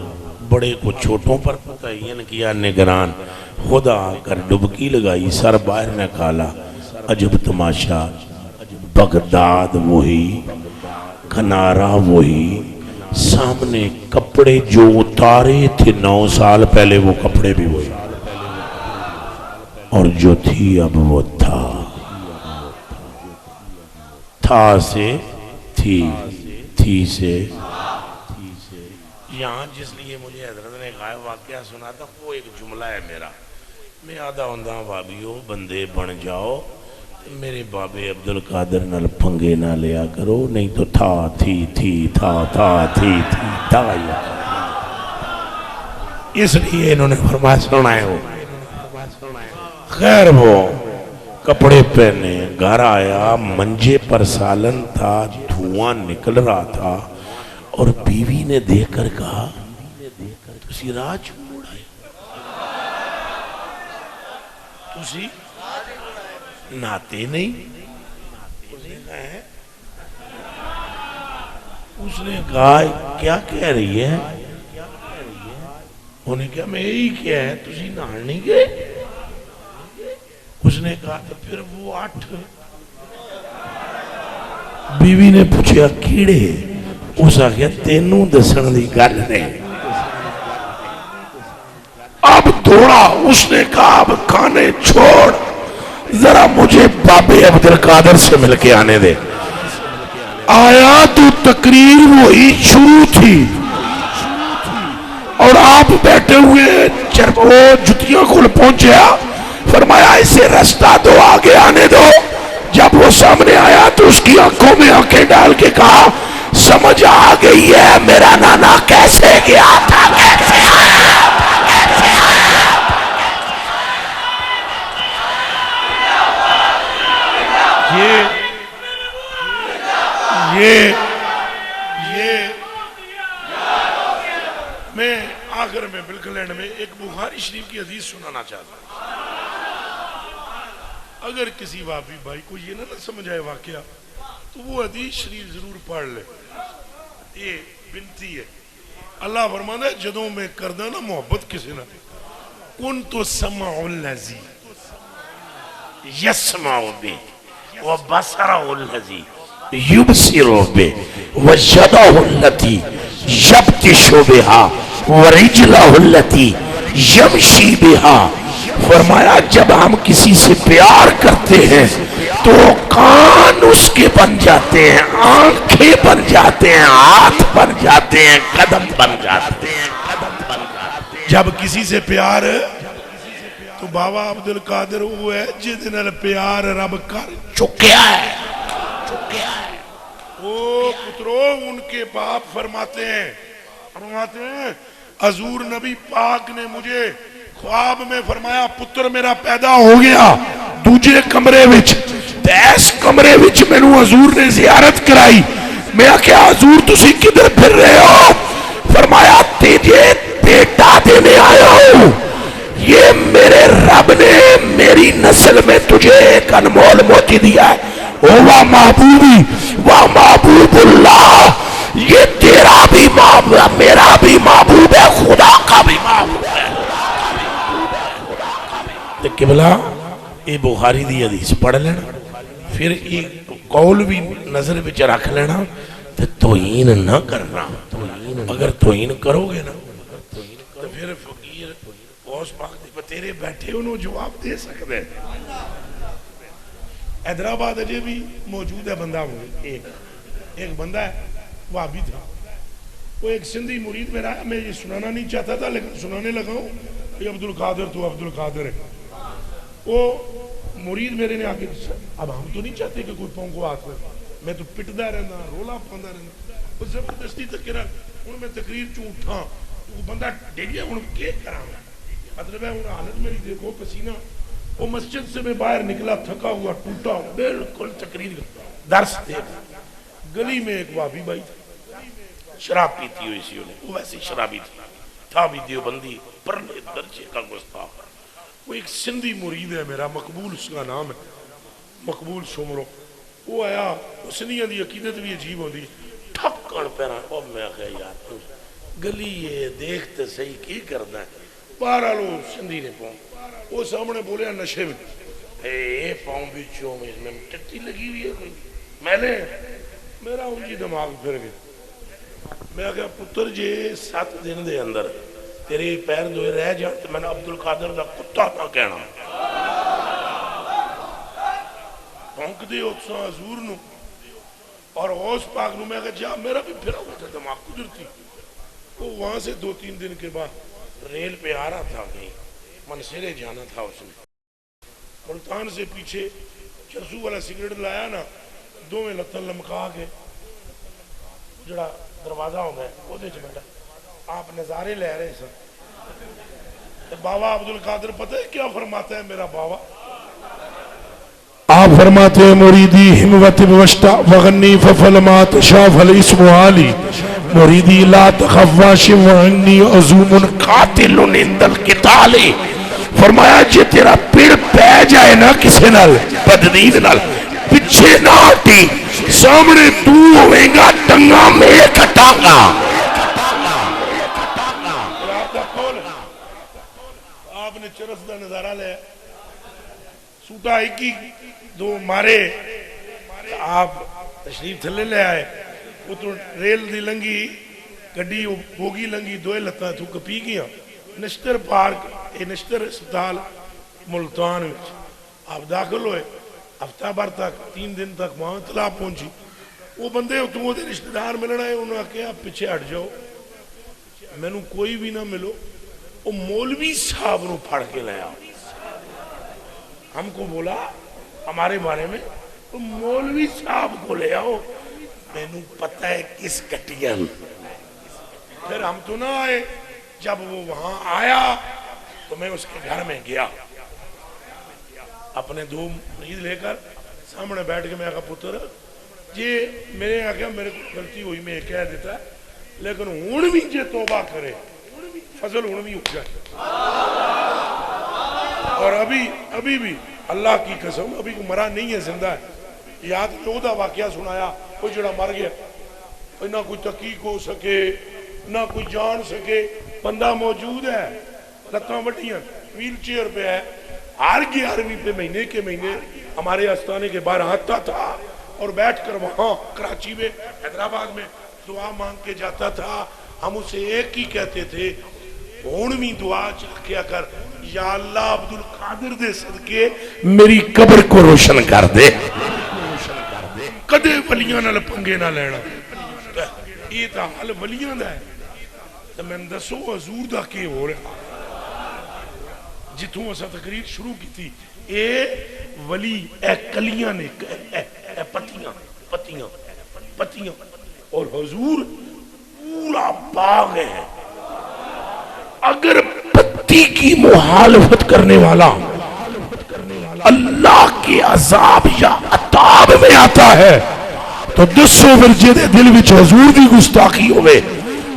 Speaker 1: بڑے کو چھوٹوں پر متعین کیا نگران، خدا کر ڈبکی لگائی، سر باہر نکالا، عجب تماشا، بغداد وہی، کنارہ وہی، سامنے کپڑے جو اتارے تھے 9 سال پہلے وہ کپڑے بھی وہی، اور جو تھی اب وہ تھا سے تھی سے۔ یہاں جس لیے مجھے حضرت نے کہا واقعہ سنا تھا، وہ ایک جملہ ہے میرا، میں آدھا ہوندہ بابیو بندے بن جاؤ، میرے بابے عبدالقادر نال پھنگے نہ لیا کرو، نہیں تو تھا اس لیے انہوں نے فرمایا سنائے ہو۔ خیر وہ کپڑے پہنے گھر آیا، منجے پر سالن تھا، دھواں نکل رہا تھا، اور بیوی نے دیکھ کر کہا تسی راہ چھوڑ آئے، تسی ناتے نہیں؟ اس نے کہا کیا کہہ رہی ہے؟ انہیں کہا میں یہی کیا ہے، تسی نال نہیں گئے؟ اس نے کہا تو پھر وہ 8۔ بیوی نے پوچھا کیڑے؟ اس نے کہا تینوں دسن دی گل نہیں۔ اب دوڑا، اس نے کہا اب کھانے چھوڑ، ذرا مجھے بابے عبدالقادر سے مل کے آنے دے۔ آیا تو تقریر وہی شروع تھی، اور آپ بیٹھے ہوئے وہ جتیاں کھل پہنچیا، فرمایا اسے رستہ دو آگے آنے دو۔ جب وہ سامنے آیا تو اس کی آنکھوں میں آنکھیں ڈال کے کہا سمجھ آ گئی ہے میرا نانا کیسے گیا تھا، کیسے آیا تھا، کیسے آیا۔ میں آخر میں بالکل اینڈ میں ایک بخاری شریف کی حدیث سنانا چاہتا ہوں۔ اگر کسی وابی بھائی کو یہ نہ سمجھ آئے واقعہ تو وہ حدیث شریف ضرور پڑھ لے۔ یہ بنتی ہے، اللہ فرمانا ہے جدوں میں کردہ نا محبت کسی نہ کن تو سمع الذی، یسمع بہ وبصرہ الذی یبصر بہ ویدہ التی یبطش بہا ورجلہ التی یمشی بہا. فرمایا جب ہم کسی سے پیار کرتے ہیں تو کان اس کے بن جاتے ہیں، آنکھیں بن جاتے ہیں، ہاتھ بن جاتے ہیں، قدم بن جاتے ہیں. جب کسی سے پیار تو بابا عبدالقادر وہ ہے جس نال پیار رب کر چکیا ہے. او پترو ان کے باپ فرماتے ہیں حضور نبی پاک نے مجھے خواب میں فرمایا پتر میرا پیدا ہو گیا دوجے کمرے وچ، اس کمرے وچ میں نو حضور نے زیارت کرائی. میں کہا حضور تسی کدھر پھر رہے ہو؟ فرمایا تیجے بیٹا دینے آیا ہوں، یہ میرے رب نے میری نسل میں تجھے ایک انمول موتی دیا ہے. وہ محبوبی وہ محبوب اللہ، یہ تیرا بھی محبوب، میرا بھی محبوب ہے، خدا کا بھی محبوب ہے. قبلہ یہ بخاری دی حدیث پڑھ لینا، پھر ایک قول بھی نظر بچ رکھ لینا تو توہین نہ کرنا. اگر توہین کرو گے نا تو پھر فقیر غوث پاک دے بتیرے بیٹھے انہوں جواب دے سکتے ہیں. حیدرآباد اجے بھی موجود ہے بندہ، ایک بندہ ہے وہابی تھا، وہ ایک سندھی مرید میں رہا. میں یہ سنانا نہیں چاہتا تھا لیکن سنانے لگا ہوں. یہ عبدالقادر تو عبدالقادر ہے. وہ مرید میرے نے آگے اب ہم تو نہیں چاہتے کہ کوئی پاؤں کو ہاتھ میں، میں تو پٹدا رہنا رولا پاندا رہنا. وہ زبردستی تکرا ہوں میں تقریر چوں اٹھا وہ بندہ ڈگ گیا. ہوں کیا کراں مطلب ہے ہوں حالت میری دیکھو پسینہ. وہ مسجد سے میں باہر نکلا تھکا ہوا ٹوٹا ہوں بالکل تقریر درس دے. گلی میں ایک وہابی بھائی تھا، شراب پیتی ہوئی سی انہیں، وہ ویسے شرابی تھا بھی دیوبندی پرلے درجے کا گستاخ. وہ ایک سندھی مرید ہے میرا، مقبول اس کا نام ہے، مقبول شمرو. وہ آیا، سندھیاں دی عقیدت بھی عجیب ہوتی، ٹھکن پیرا. اب میں کہا یار گلی یہ دیکھتے صحیح کی کرنا ہے. باہر لو سندھی نے پاؤں وہ سامنے بولیا نشے میں اے پاؤں بچوں میں ٹٹی لگی ہوئی ہے کوئی میلے. میرا انجی دماغ پھر گیا. میں کہا پتر جے 7 دن دے اندر تیرے پیر دوئے رہ جان تو میں نے عبدالقادر دا کتا نہ کہنا. پھونک دے اتسا حضور نو اور غوث پاک نو. میں کہا جا میرا بھی پھرا ہوتا دماغ کدھر تھی. وہ وہاں سے 2-3 دن کے بعد ریل پہ آ رہا تھا، کہیں منصیرے جانا تھا اس نے. ملتان سے پیچھے چرسو والا سگریٹ لایا نا، دو میں لتن لمکا کے جڑا دروازہ ہو گیا وہ دے بیٹھا. آپ نظارے لے رہے سن. بابا عبدالقادر پتہ ہے کیا فرماتا ہے میرا بابا؟ آپ فرماتے ہیں مریدی ہموت بوشتا وغنی ففلما تشاف الاسم عالی مریدی لا تخواش وعنی عظوم قاتل اند القتال. فرمایا جے تیرا پڑ پہ جائے نا کسے نال بددید نال پچھے نہ ہٹی، سامنے تو ہوئیں گا ٹنگا میں کٹاں گا. آپ نے چرس دا نظارہ لے سوٹا ایکی 2 مارے. آپ تشریف تھلے لے آئے. وہ تو ریل دی لنگی گڈی بوگی لنگی 2 لتاں تو کپی گیا. نشتر پارک اے نشتر اسپتال ملتان میں آپ داخل ہوئے. ہفتہ بھر تک 3 دن تک وہاں اطلاع پہنچی. وہ بندے تو دے رشتہ دار ملنا ہے. انہوں نے کہا پیچھے ہٹ جاؤ، میں نو کوئی بھی نہ ملو. وہ مولوی صاحب نو پھڑ کے لیا. ہم کو بولا ہمارے بارے میں تو مولوی صاحب کو لے آؤ. میں نو پتہ ہے کس کٹیا. پھر ہم تو نہ آئے. جب وہ وہاں آیا تو میں اس کے گھر میں گیا اپنے 2 مرید لے کر. سامنے بیٹھ کے میں کہا پتر جی میرے آگیا میرے کو غلطی ہوئی میں کہہ دیتا ہے لیکن ہون بھی جے توبہ کرے فضل ہون بھی اٹھ جائے. اور ابھی بھی اللہ کی قسم ابھی کو مرا نہیں ہے، زندہ ہے. یاد میں وہ دا واقعہ سنایا کوئی جڑا مر گیا نہ کوئی تحقیق ہو سکے نہ کوئی جان سکے. بندہ موجود ہے، لتاں وڈیاں ویل چیئر پہ ہے.
Speaker 2: ہر 11ویں پہ مہینے کے مہینے ہمارے آستانے کے باہر آتا تھا اور بیٹھ کر وہاں کراچی میں حیدرآباد میں دعا مانگ کے جاتا تھا. ہم اسے ایک ہی کہتے تھے 19ویں دعا چاہ کیا کر, یا اللہ عبد القادر دے صدقے میری قبر کو روشن کر دے, کدے ولیاں نال پنگے نہ لینا. یہ تا حال ولیاں دا ہے. تو میں دسو حضور دا کی ہو رہا جتوں اسا تقریر شروع کی تھی. اے ولی اے کلیاں نے اے پتیاں اور حضور پورا باغ ہے. اگر پتی کی مخالفت کرنے والا اللہ کے عذاب یا عطاب میں آتا ہے تو 200 ورجے دے دل وچ حضور دی گستاخی ہوئے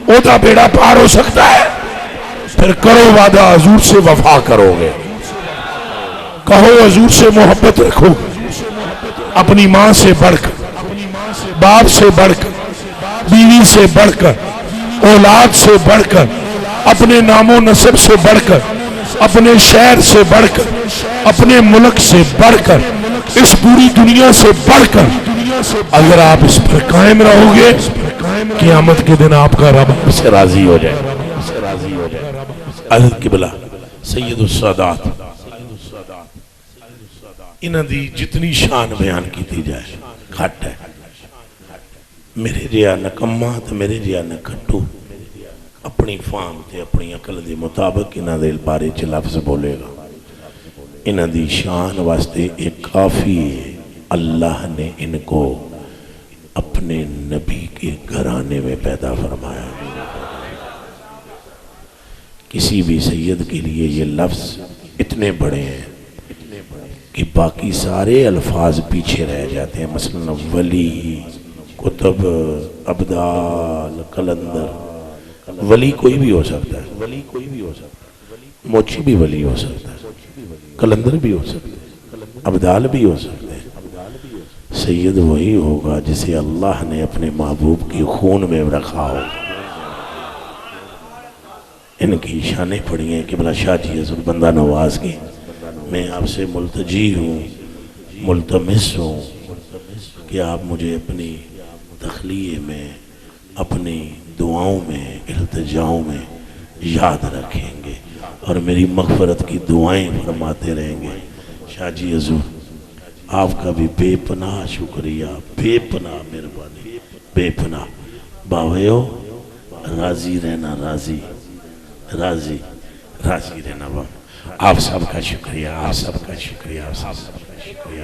Speaker 2: او دا بیڑا پار ہو سکتا ہے. پھر کرو وعدہ حضور سے وفا کرو گے, کہو حضور سے محبت رکھو, اپنی ماں سے بڑھ کر, باپ سے بڑھ کر, بیوی سے بڑھ کر, اولاد سے بڑھ کر, اپنے نام و نسب سے بڑھ کر, اپنے شہر سے بڑھ کر, اپنے ملک سے بڑھ کر, اس پوری دنیا سے بڑھ کر اگر آپ اس پر قائم رہو گے قیامت کے دن آپ کا رب آپ سے راضی ہو جائے. حضرت قبلہ سید السادات انہاں دی جتنی شان بیان کی تھی جائے گھٹ ہے. میرے ریا نکمہ تے میرے ریا نکھٹو اپنی فام تے اپنی عقل دے مطابق انہاں دے بارے چ لفظ بولے گا. انہاں دی شان واسطے ایک کافی ہے. اللہ نے ان کو اپنے نبی کے گھرانے میں پیدا فرمایا. کسی بھی سید کے لیے یہ لفظ اتنے بڑے ہیں کہ باقی سارے الفاظ پیچھے رہ جاتے ہیں. مثلا ولی, کتب, ابدال, کلندر. ولی کوئی بھی ہو سکتا ہے, موچی بھی ولی ہو سکتا ہے, کلندر بھی ہو سکتا ہے, ابدال بھی ہو سکتے ہیں. سید وہی ہوگا جسے اللہ نے اپنے محبوب کی خون میں رکھا ہو. ان کی شانیں پڑھی ہیں قبلہ شاہ جی حضرت بندہ نواز کی. میں آپ سے ملتجی ہوں, ملتمس ہوں کہ آپ مجھے اپنی تخلیہ میں, اپنی دعاؤں میں, التجاؤں میں یاد رکھیں گے اور میری مغفرت کی دعائیں فرماتے رہیں گے. شاہ جی حضور آپ کا بھی بے پناہ شکریہ, بے پناہ مہربانی, بے پناہ. باویو راضی رہنا, راضی رہنا. آپ سب کا شکریہ, آپ سب کا شکریہ, آپ سب کا شکریہ.